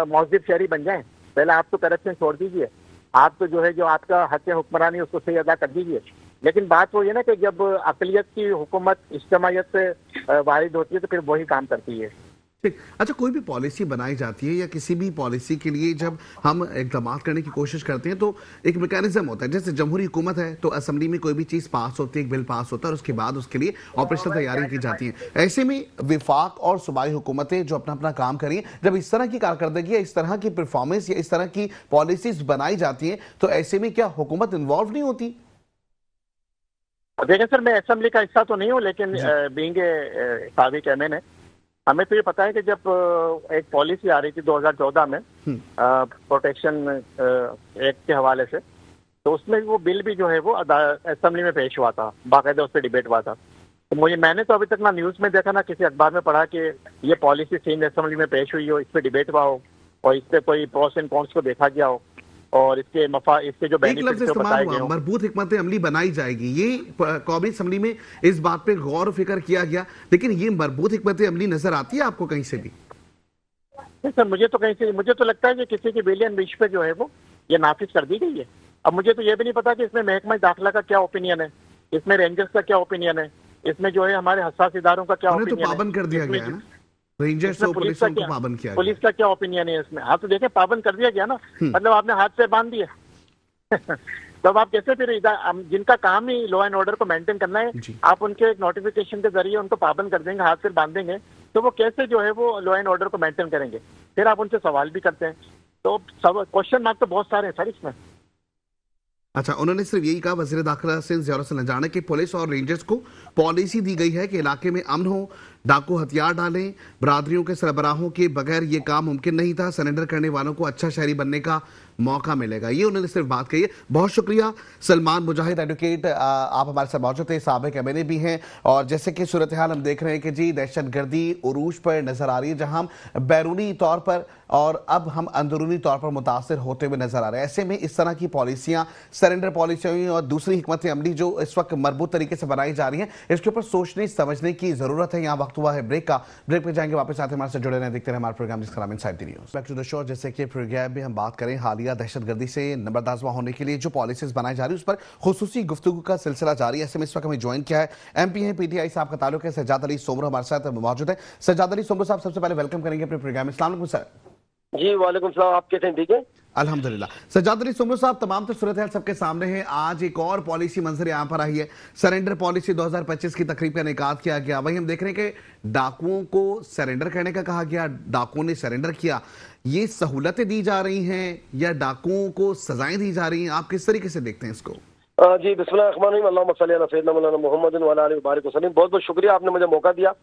मौजूद शहरी बन जाएं, पहले आप तो करप्शन छोड़ दीजिए, आप तो जो है जो आपका हक हुक्मरानी उसको सही अदा कर दीजिए। लेकिन बात वो ये ना कि जब अकलियत की हुकूमत इज्तिमायत से वारिद होती है तो फिर वही काम करती है। ठीक। अच्छा, कोई भी पॉलिसी बनाई जाती है या किसी भी पॉलिसी के लिए जब हम इक़दाम करने की कोशिश करते हैं तो एक मैकेनिज्म होता है। जैसे जमहूरी हुकूमत है तो असेंबली में कोई भी चीज़ पास होती है, एक बिल पास होता है और उसके बाद उसके लिए ऑपरेशनल तैयारी की जाती है। ऐसे में विफाक और सूबाई हुकूमतें जो अपना अपना काम करें, जब इस तरह की कारकर्दगी या इस तरह की परफॉर्मेंस या इस तरह की पॉलिसीज बनाई जाती हैं तो ऐसे में क्या हुकूमत इन्वॉल्व नहीं होती? देखिए सर, मैं असेंबली का हिस्सा तो नहीं हूँ, लेकिन बीइंग साबिक एमएनए हमें तो ये पता है कि जब एक पॉलिसी आ रही थी 2014 में प्रोटेक्शन एक्ट के हवाले से, तो उसमें वो बिल भी जो है वो असेंबली में पेश हुआ था, बाकायदा उस पर डिबेट हुआ था। तो मैंने तो अभी तक ना न्यूज़ में देखा ना किसी अखबार में पढ़ा कि ये पॉलिसी सिंध असेंबली में पेश हुई हो, इस पर डिबेट हुआ हो और इस पे कोई प्रोस एंड कॉन्स को देखा गया हो और इसके जो एक लफ्ज बेनिफिट्स इस्तेमाल बताए हुआ, गए हो। मरबूत हिकमत अमली बनाई जाएगी, ये कौमी असम्बली में इस बात पे गौर फिक्र किया गया, लेकिन ये मरबूत हिकमत अमली नजर आती है आपको कहीं से भी? नहीं सर, मुझे तो लगता है कि किसी की बिलियन विश पे जो है वो ये नाफिज कर दी गई है। अब मुझे तो ये भी नहीं पता कि इसमें महकमा दाखिला का क्या ओपिनियन है, इसमें रेंजर्स का क्या ओपिनियन है, इसमें जो है हमारे हसास इदारों का क्या उन्हें तो ओपिनियन है, पाबंद कर दिया गया है ना, रेंजर्स इसमें और पुलिस को पाबंद किया गया। पुलिस का क्या ओपिनियन है इसमें। हाँ तो देखें, पाबंद कर दिया गया ना, मतलब आपने हाथ से बांध दिया तो अब आप कैसे फिर जिनका काम ही लॉ एंड ऑर्डर को मेंटेन करना है, आप उनके एक नोटिफिकेशन के जरिए उनको पाबंद कर देंगे, हाथ से बांध देंगे, तो वो कैसे जो है वो लॉ एंड ऑर्डर को मेंटेन करेंगे? फिर आप उनसे सवाल भी करते हैं, तो सब क्वेश्चन मार्क तो बहुत सारे हैं सर इसमें। अच्छा, उन्होंने सिर्फ यही कहा, वज़ीर दाखिला सिंध ज़ियाउर हसन लंजाना, कि पुलिस और रेंजर्स को पॉलिसी दी गई है कि इलाके में अमन हो, डाकू हथियार डालें, बरादरियों के सरबराहों के बगैर ये काम मुमकिन नहीं था, सरेंडर करने वालों को अच्छा शहरी बनने का मौका मिलेगा। ये उन्होंने सिर्फ बात कही है। बहुत शुक्रिया सलमान मुजाहिद एडवोकेट, आप हमारे साथ मौजूद थे, साबिक एमएनए भी हैं, और जैसे कि सूरत हाल हम देख रहे हैं कि जी दहशतगर्दी उरूज पर नजर आ रही है, जहां हम बैरूनी तौर पर और अब हम अंदरूनी तौर पर मुतासर होते हुए नजर आ रहे हैं। ऐसे में इस तरह की पॉलिसियां, सरेंडर पॉलिसियां और दूसरी हिकमत अमली जो इस वक्त मरबूत तरीके से बनाई जा रही हैं, इसके ऊपर सोचने समझने की जरूरत है। यहाँ वक्त हुआ है ब्रेक का, ब्रेक पे जाएंगे वापस आते हमारे साथ जुड़े रहें, देखते रहे हमारे प्रोग्राम जिसका नाम inside the news. Back to the show. जैसे कि प्रोग्राम में हम बात करें हालिया दहशतगर्दी से नंबरदाजमा होने के लिए जो पॉलिसीज बनाई जा रही है उस पर खुसूसी गुफ्तगू का सिलसिला जारी है। ऐसे में इस वक्त हमें ज्वाइन किया है एमपी है, पीटीआई साहब का ताल्लुक है, सज्जाद अली सोमरो हमारे साथ मौजूद है। सज्जाद अली सोमरो साहब, सबसे पहले वेलकम करेंगे अपने प्रोग्राम में। अस्सलाम वालेकुम सर। जी वालेकुम सलाम, आप कैसे हैं? ठीक है अल्हम्दुलिल्लाह। सज्जाद अली सोमरो साहब, तमाम तो सूरत हाल सबके सामने है। आज एक और पॉलिसी मंजर यहाँ पर आई है, सरेंडर पॉलिसी 2025 की तकरीब का इनेकाद किया गया। वहीं हम देख रहे हैं कि डाकुओं को सरेंडर करने का कहा गया, डाकुओं ने सरेंडर किया। ये सहूलतें दी जा रही हैं या डाकुओं को सजाएं दी जा रही हैं, आप किस तरीके से देखते हैं इसको? जी बिस्मिल्लाहिर्रहमानिर्रहीम, अल्लाहुम्मा सल्ली अला सय्यिदना मौलाना मुहम्मदिन व अला आलिहि व बारिक वसल्लम। बहुत बहुत शुक्रिया, आपने मुझे मौका दिया।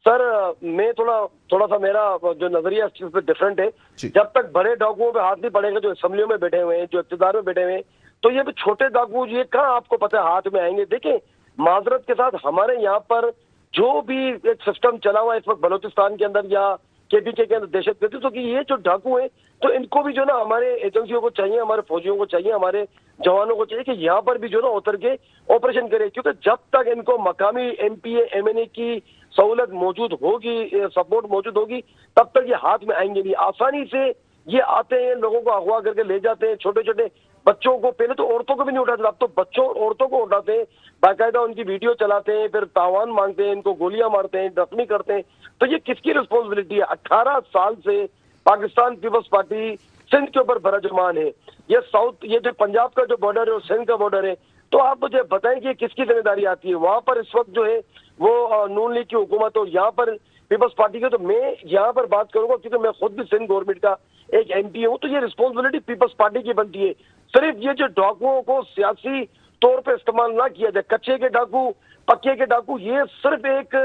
सर मैं थोड़ा सा मेरा जो नजरिया इस चीज पे डिफरेंट है। जब तक बड़े डाकुओं पे हाथ नहीं पड़ेगा, जो असेंबलियों में बैठे हुए हैं, जो इक़्तिदार में बैठे हुए हैं, तो ये भी छोटे डाकू ये कहाँ आपको पता है हाथ में आएंगे। देखिए माजरत के साथ, हमारे यहाँ पर जो भी एक सिस्टम चला हुआ है इस वक्त बलोचिस्तान के अंदर या केपीके के अंदर दहशतगर्दी, तो कि ये जो डाकू है तो इनको भी जो ना हमारे एजेंसियों को चाहिए, हमारे फौजियों को चाहिए, हमारे जवानों को चाहिए कि यहाँ पर भी जो ना उतर के ऑपरेशन करे, क्योंकि जब तक इनको मकामी एमपीए एमएनए की सहूलत मौजूद होगी, सपोर्ट मौजूद होगी, तब तक ये हाथ में आएंगे नहीं। आसानी से ये आते हैं, लोगों को अगवा करके ले जाते हैं, छोटे छोटे बच्चों को, पहले तो औरतों को भी नहीं उठाते, अब तो बच्चों और औरतों को उठाते हैं, बाकायदा उनकी वीडियो चलाते हैं, फिर तावान मांगते हैं, इनको गोलियां मारते हैं, जख्मी करते हैं। तो ये किसकी रिस्पॉन्सिबिलिटी है? 18 साल से पाकिस्तान पीपल्स पार्टी सिंध के ऊपर बरजमान है। ये जो पंजाब का जो बॉर्डर है और सिंध का बॉर्डर है, तो आप मुझे बताएं कि किसकी जिम्मेदारी आती है? वहां पर इस वक्त जो है वो नून लीग की हुकूमत और यहाँ पर पीपल्स पार्टी के। तो मैं यहाँ पर बात करूंगा क्योंकि मैं खुद भी सिंध गवर्नमेंट का एक एमपी हूँ, तो ये रिस्पॉन्सिबिलिटी पीपल्स पार्टी की बनती है। सिर्फ ये जो डाकुओं को सियासी तौर पे इस्तेमाल ना किया जाए, कच्चे के डाकू, पक्के के डाकू, ये सिर्फ एक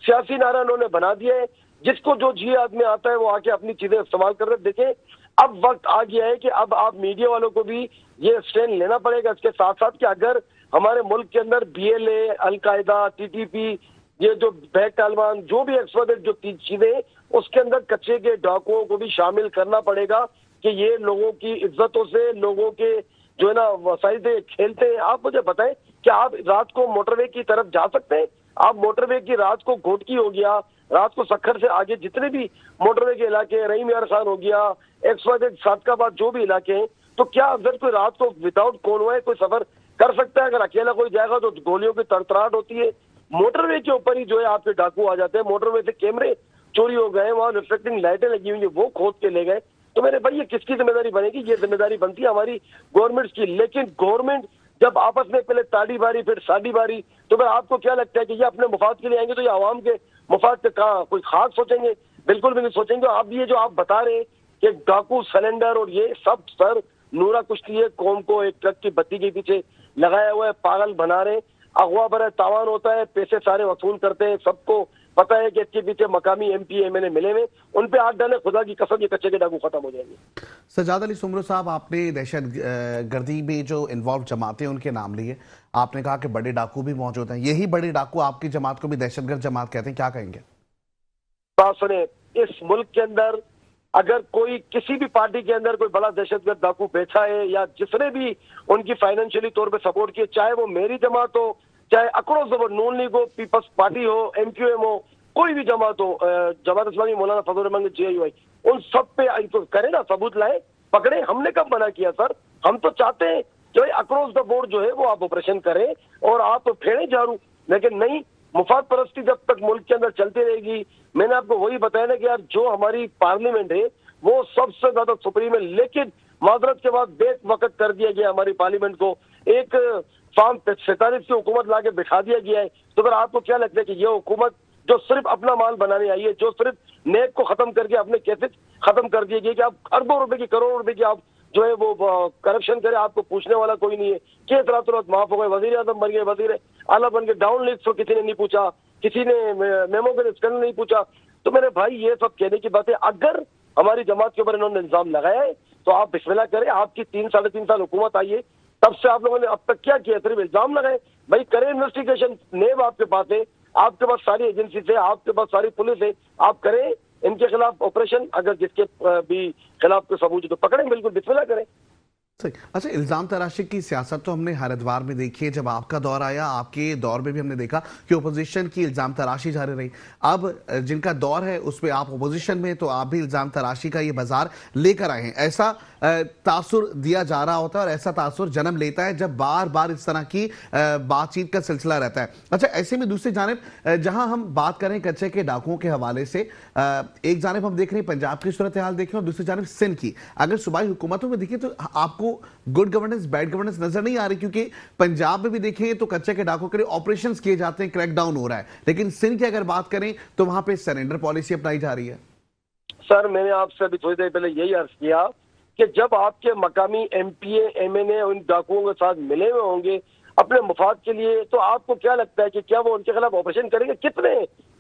सियासी नारा उन्होंने बना दिया है, जिसको जो जी आदमी आता है वो आके अपनी चीजें इस्तेमाल कर रहे हैं। देखें अब वक्त आ गया है कि अब आप मीडिया वालों को भी ये स्टैंड लेना पड़ेगा इसके साथ साथ कि अगर हमारे मुल्क के अंदर बीएलए, अलकायदा, टीटीपी, ये जो बैक तालिबान, जो भी एक्सपर्ट जो चीजें, उसके अंदर कच्चे के डाकुओं को भी शामिल करना पड़ेगा कि ये लोगों की इज्जतों से, लोगों के जो है ना वसाइल से खेलते हैं। आप मुझे बताएं कि आप रात को मोटरवे की तरफ जा सकते हैं? आप मोटरवे की रात को घोटकी हो गया, रात को सखर से आगे जितने भी मोटरवे के इलाके, रहीम यार खान हो गया, एक्सवाइजेड सादकाबाद, जो भी इलाके हैं, तो क्या अगर कोई रात को विदाउट कॉन्वॉय कोई सफर कर सकता है? अगर अकेला कोई जाएगा तो गोलियों की तड़तड़ाहट होती है। मोटरवे के ऊपर ही जो है आपके डाकू आ जाते हैं, मोटरवे से कैमरे चोरी हो गए, वहां रिफ्लेक्टिंग लाइटें लगी हुई है, वो खोद के ले गए। तो मेरे भाई ये किसकी जिम्मेदारी बनेगी? ये जिम्मेदारी बनती है हमारी गवर्नमेंट की। लेकिन गवर्नमेंट जब आपस में पहले ताड़ी बारी फिर साड़ी बारी, तो फिर आपको क्या लगता है कि ये अपने मुफाद के लिए आएंगे तो ये आवाम के मुफाद के कहा कोई खास सोचेंगे? बिल्कुल भी नहीं सोचेंगे। आप ये जो आप बता रहे हैं कि डाकू, सिलेंडर और ये सब सर नूरा कुश्ती है, कौम को एक ट्रक की बत्ती के पीछे लगाया हुआ है, पागल बना रहे हैं। अगवा बड़ा तावान होता है, पैसे सारे वसूल करते हैं, सबको पता है कि इसके पीछे मकामी MP MLA मिले हुए, उन पे हाथ डाले, खुदा की कसम ये कच्चे के डाकू खत्म हो जाएंगे। सज्जाद अली सुमरो साहब, आपने दहशत गर्दी में जो इन्वॉल्व जमातें उनके नाम लिए, आपने कहा कि बड़े डाकू भी मौजूद हैं, यही बड़े डाकू आपकी जमात को भी दहशतगर्द जमात कहते हैं, क्या कहेंगे? बात सुने, इस मुल्क के अंदर अगर कोई किसी भी पार्टी के अंदर कोई बड़ा दहशतगर्द डाकू बैठा है या जिसने भी उनकी फाइनेंशियली तौर पे सपोर्ट किया, चाहे वो मेरी जमात हो, चाहे across the board Noon league हो, पीपल्स पार्टी हो, MQM हो, कोई भी जमात हो, जमात इस्लामी मौलाना फजल रहमान JUI, उन सब पे इनको करे ना, सबूत लाए, पकड़े। हमने कब मना किया सर? हम तो चाहते हैं जो अक्रॉस द बोर्ड जो है वो आप ऑपरेशन करें और आप फेड़े झाड़ू, लेकिन नहीं, मुफाद परस्ती जब तक मुल्क के अंदर चलती रहेगी। मैंने आपको वही बताया ना कि यार जो हमारी पार्लियामेंट है वो सबसे ज्यादा सुप्रीम है, लेकिन माजरत के बाद बेक वक्त कर दिया गया हमारी पार्लियामेंट को, एक फार्म 47 की हुकूमत लाके बिठा दिया गया है। तो अगर आपको क्या लगता है कि ये हुकूमत जो सिर्फ अपना माल बनाने आई है, जो सिर्फ नेक को खत्म करके अपने कैसे खत्म कर दिया गया कि आप अरबों रुपए की, करोड़ों रुपए की आप जो है वो करप्शन करे, आपको पूछने वाला कोई नहीं है। किस रात रात माफ हो गए, वजीर आजम बन गए, वजीर आला बन गए, डाउन लिस्ट को किसी ने नहीं पूछा, किसी ने मेमो के स्कैनर नहीं पूछा। तो मेरे भाई ये सब कहने की बात है, अगर हमारी जमात के ऊपर इन्होंने इल्जाम लगाया है तो आप बिस्मिल्लाह करें। आपकी 3-3.5 साल हुकूमत आई है, तब से आप लोगों ने अब तक क्या किया? सिर्फ इल्जाम लगाए। भाई करें इन्वेस्टिगेशन, नेब आपके पास है, आपके पास सारी एजेंसी है, आपके पास सारी पुलिस है, आप करें इनके खिलाफ ऑपरेशन। अगर जिसके भी खिलाफ कोई सबूत तो पकड़ें, बिल्कुल बिस्मिल्लाह करें। सही। अच्छा, इल्जाम तराशी की सियासत तो हमने हर एतवार में देखी है। जब आपका दौर आया, आपके दौर में भी हमने देखा कि ओपोजिशन की इल्जाम तराशी जारी रही। अब जिनका दौर है उसमें आप ओपोजिशन में, तो आप भी इल्जाम तराशी का ये बाजार लेकर आए हैं। ऐसा तासुर दिया जा रहा होता है और ऐसा तासुर जन्म लेता है जब बार बार इस तरह की बातचीत का सिलसिला रहता है। अच्छा, ऐसे में दूसरी जानिब जहां हम बात करें कच्चे के डाकुओं के हवाले से, एक जानिब हम देख रहे हैं पंजाब की सूरत हाल देखें और दूसरी जानिब सिंध की। अगर सूबाई हुकूमतों में देखें तो आपको गुड गवर्नेंस बैड गवर्नेंस नजर नहीं आ रही, क्योंकि पंजाब में भी देखें तो कच्चे के डाकों के लिए ऑपरेशंस किए जाते हैं, क्रैकडाउन हो रहा है, लेकिन सिंध की अगर बात करें तो वहां पे सरेंडर पॉलिसी अपनाई जा रही है। सर मैंने आपसे अभी थोड़ी देर पहले यही अर्ज किया कि जब आपके मकामी MPA MNA उन डाकुओं के साथ मिले हुए होंगे अपने मुफाद के लिए, तो आपको क्या लगता है कि क्या वो उनके खिलाफ ऑपरेशन करेंगे? कितने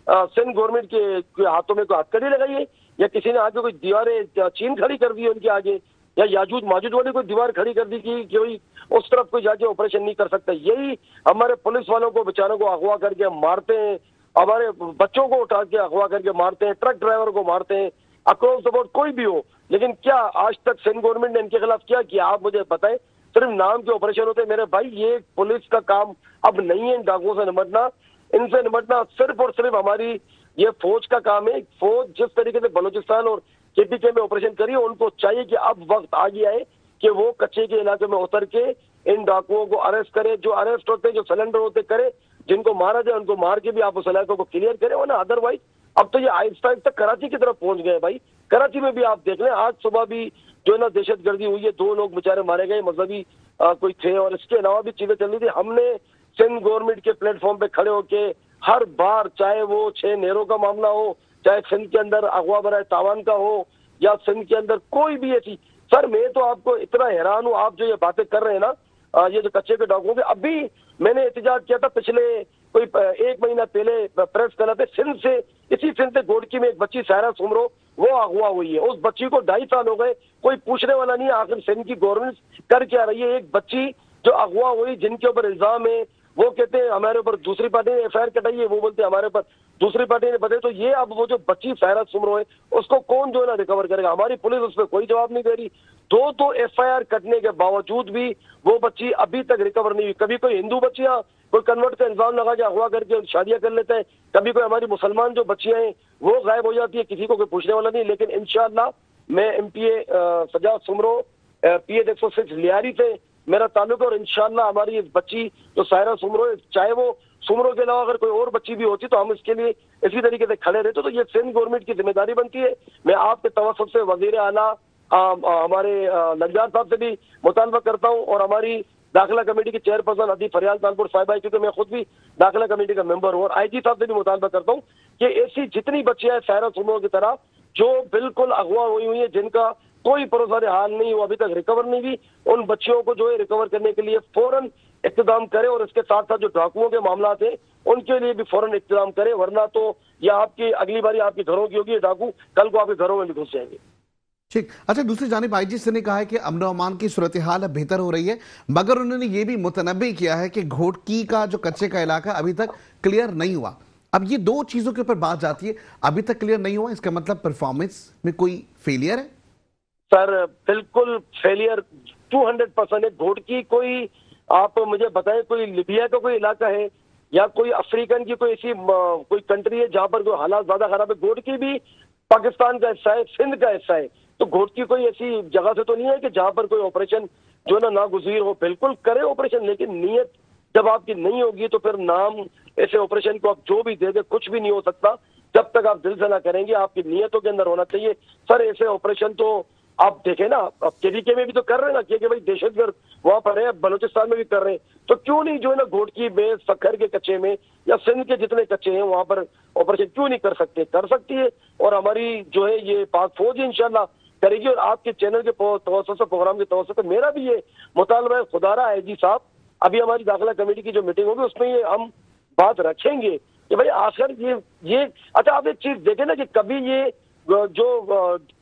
सिंध गवर्नमेंट के हाथों में कोई हथकड़ी लगाई है या किसी ने आगे कोई दीवारें चीन खड़ी कर दी है उनके आगे, या याजूज माजूज वाली कोई दीवार खड़ी कर दी कि कोई उस तरफ कोई जाके ऑपरेशन नहीं कर सकता? यही हमारे पुलिस वालों को बेचारों को अगवा करके मारते हैं, हमारे बच्चों को उठा के अगवा करके मारते हैं, ट्रक ड्राइवर को मारते हैं, अक्रॉस द बोर्ड कोई भी हो। लेकिन क्या आज तक सिंध गवर्नमेंट ने इनके खिलाफ क्या किया? आप मुझे बताएं। सिर्फ नाम के ऑपरेशन होते हैं। मेरे भाई ये पुलिस का काम अब नहीं है इन डाकुओं से निपटना, इनसे निपटना सिर्फ और सिर्फ हमारी ये फौज का काम है। फौज जिस तरीके से बलूचिस्तान और KPK में ऑपरेशन करिए, उनको चाहिए कि अब वक्त आ गया है कि वो कच्चे के इलाके में उतर के इन डाकुओं को अरेस्ट करे, जो अरेस्ट होते हैं, जो सिलेंडर होते करे, जिनको मारा जाए उनको मार के भी आप उस इलाके को क्लियर करें, वरना अदरवाइज अब तो ये आहिस्ता आहिस्ता कराची की तरफ पहुंच गए। भाई कराची में भी आप देख लें, आज सुबह भी जो है ना दहशतगर्दी हुई है, 2 लोग बेचारे मारे गए, मजहबी कोई थे, और इसके अलावा भी चीजें चल रही थी। हमने सिंध गवर्नमेंट के प्लेटफॉर्म पे खड़े होके हर बार, चाहे वो 6 नहरों का मामला हो, चाहे सिंध के अंदर अगवा बराए तावान का हो, या सिंध के अंदर कोई भी ऐसी, सर मैं तो आपको इतना हैरान हूँ, आप जो ये बातें कर रहे हैं ना, ये जो कच्चे के डाकुओं के, अभी मैंने एहतजाज किया था पिछले कोई 1 महीना पहले प्रेस कर थे सिंध से, इसी सिंध से गोडकी में एक बच्ची सायरा सुमरो वो अगवा हुई है। उस बच्ची को 2.5 साल हो गए, कोई पूछने वाला नहीं है आखिर सिंध की गवर्नमेंट कर क्या रही है। एक बच्ची जो अगवा हुई, जिनके ऊपर इल्जाम है, वो कहते हैं हमारे ऊपर दूसरी पार्टी ने FIR कटाई है, वो बोलते हैं हमारे ऊपर दूसरी पार्टी ने बताया। तो ये अब वो जो बच्ची सायरा सुमरो है उसको कौन जो है ना रिकवर करेगा? हमारी पुलिस उस पर कोई जवाब नहीं दे रही। 2 FIR कटने के बावजूद भी वो बच्ची अभी तक रिकवर नहीं हुई। कभी कोई हिंदू बच्चियां कोई कन्वर्ट का इल्जाम लगा के अगवा करके शादियां कर लेते हैं, कभी कोई हमारी मुसलमान जो बच्चियां हैं वो गायब हो जाती है, किसी को कोई पूछने वाला नहीं। लेकिन इंशाअल्लाह मैं MPA सज्जाद सुमरो PH 106 लियारी से मेरा ताल्लुक है, और इंशाअल्लाह हमारी इस बच्ची जो सायरा सुमरो है, चाहे वो सुमरो के अलावा अगर कोई और बच्ची भी होती तो हम इसके लिए इसी तरीके से खड़े रहते। तो ये सिंध गवर्नमेंट की जिम्मेदारी बनती है। मैं आपके तवज्जुह से वजीर आला हमारे लग्जार साहब से भी मुतालबा करता हूँ, और हमारी दाखिला कमेटी की चेयरपर्सन अदी फरियाल तानपुर साहिबा, क्योंकि मैं खुद भी दाखिला कमेटी का मेंबर हूँ, और IG साहब से भी मुतालबा करता हूँ कि ऐसी जितनी बच्चियां सायरा सुमरो की तरह जो बिल्कुल अगवा हुई है, जिनका कोई परोसा हाल नहीं, वो अभी तक रिकवर नहीं हुई। उन बच्चियों को जो है रिकवर करने के लिए फौरन इक़्तिदाम करे, और इसके साथ साथ जो डाकुओं के मामला थे उनके लिए भी फौरन इक़्तिदाम करे, वरना तो यह आपकी अगली बारी आपके घरों की होगी, डाकू कल को आपके घरों में भी घुस जाएंगे। ठीक। अच्छा, दूसरी जानिब आईजी सिंह ने कहा है कि अमन अमान की सूरत हाल अब बेहतर हो रही है, मगर उन्होंने ये भी मुतनब्बी किया है कि घोटकी का जो कच्चे का इलाका अभी तक क्लियर नहीं हुआ। अब ये दो चीजों के ऊपर बात जाती है, अभी तक क्लियर नहीं हुआ, इसका मतलब परफॉर्मेंस में कोई फेलियर है? सर बिल्कुल फेलियर 200% है। घोटकी कोई आप मुझे बताएं, कोई लिबिया का कोई इलाका है या कोई अफ्रीकन की कोई ऐसी कोई कंट्री है जहां पर कोई हालात ज्यादा खराब है? घोटकी भी पाकिस्तान का हिस्सा है, सिंध का हिस्सा है, तो घोटकी कोई ऐसी जगह से तो नहीं है कि जहां पर कोई ऑपरेशन जो है ना गुज़ीर हो। बिल्कुल करे ऑपरेशन, लेकिन नीयत जब आपकी नहीं होगी तो फिर नाम ऐसे ऑपरेशन को आप जो भी दे दे कुछ भी नहीं हो सकता जब तक आप दिल से ना करेंगे। आपकी नीयतों के अंदर होना चाहिए। सर ऐसे ऑपरेशन तो आप देखें ना, अब केवीके में भी तो कर रहे हैं ना, कि भाई दहशतगर्द वहां पर है, बलूचिस्तान में भी कर रहे हैं, तो क्यों नहीं जो है ना घोटकी में, सखर के कच्चे में या सिंध के जितने कच्चे हैं वहां पर ऑपरेशन क्यों नहीं कर सकते? कर सकती है, और हमारी जो है ये पाक फौज इंशाल्लाह करेगी। और आपके चैनल के तवज्जो से, प्रोग्राम के तवज्जो से मेरा भी ये मुतालबा है, खुदारा आईजी साहब, अभी हमारी दाखिला कमेटी की जो मीटिंग होगी उसमें ये हम बात रखेंगे कि भाई आखिर ये अच्छा, आप एक चीज देखें ना कि कभी ये जो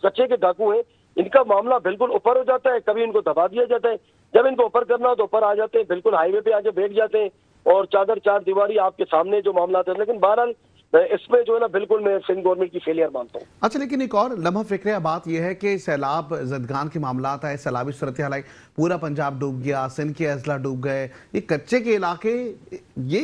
कच्चे के डाकू हैं इनका मामला बिल्कुल ऊपर हो जाता है, कभी इनको दबा दिया जाता है। जब इनको ऊपर करना हो तो ऊपर आ जाते हैं, बिल्कुल हाईवे पे आके बैठ जाते हैं और चादर चार दीवारी आपके सामने जो मामला है। लेकिन बहरहाल इसमें जो है ना बिल्कुल मैं सिंध गवर्नमेंट की फेलियर मानता हूँ। अच्छा, लेकिन एक और लम्हा फिक्र बात यह है कि सैलाब जदगान के मामला है, सैलाबी सूरत हाल, पूरा पंजाब डूब गया, सिंध के अजला डूब गए, ये कच्चे के इलाके ये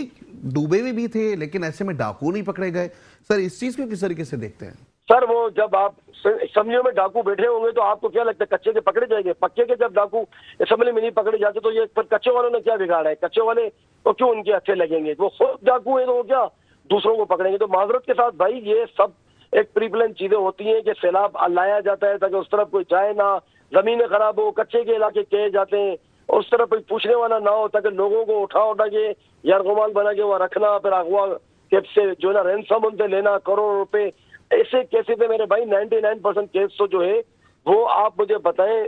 डूबे हुए भी थे, लेकिन ऐसे में डाकू नहीं पकड़े गए। सर इस चीज को किस तरीके से देखते हैं? सर वो जब आप असम्बलियों में डाकू बैठे होंगे तो आपको क्या लगता है कच्चे के पकड़े जाएंगे? पक्के के जब डाकू असम्बली में नहीं पकड़े जाते तो ये पर कच्चे वालों ने क्या बिगाड़ा है? कच्चे वाले तो क्यों उनके अच्छे लगेंगे? वो खुद डाकू है तो वो क्या दूसरों को पकड़ेंगे? तो माजरत के साथ भाई ये सब एक प्रीप्लान चीजें होती हैं कि सैलाब लाया जाता है ताकि उस तरफ कोई जाए ना, जमीनें खराब हो, कच्चे के इलाके कहे जाते हैं, और उस तरफ कोई पूछने वाला ना हो ताकि लोगों को उठा के यरगुमाल बना के वहाँ रखना, फिर अगवा से जो है ना रैंसम उनसे लेना करोड़ रुपए। ऐसे केसेस है मेरे भाई 99% केस तो जो है वो आप मुझे बताएं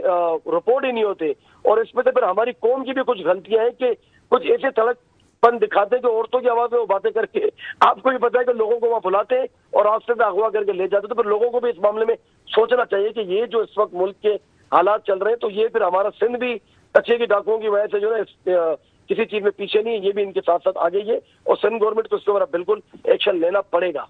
रिपोर्ट ही नहीं होते। और इसमें तो फिर हमारी कौम की भी कुछ गलतियां हैं कि कुछ ऐसे तड़कपन दिखाते हैं कि औरतों की आवाज में वो बातें करके आपको भी पता है कि लोगों को वहाँ बुलाते हैं और रास्ते पे अगवा करके ले जाते हैं। तो फिर लोगों को भी इस मामले में सोचना चाहिए कि ये जो इस वक्त मुल्क के हालात चल रहे हैं तो ये फिर हमारा सिंध भी कच्चे की डाकुओं की वजह से जो है किसी चीज में पीछे नहीं है, ये भी इनके साथ साथ आगे ही है और सिंध गवर्नमेंट को इसके ऊपर बिल्कुल एक्शन लेना पड़ेगा।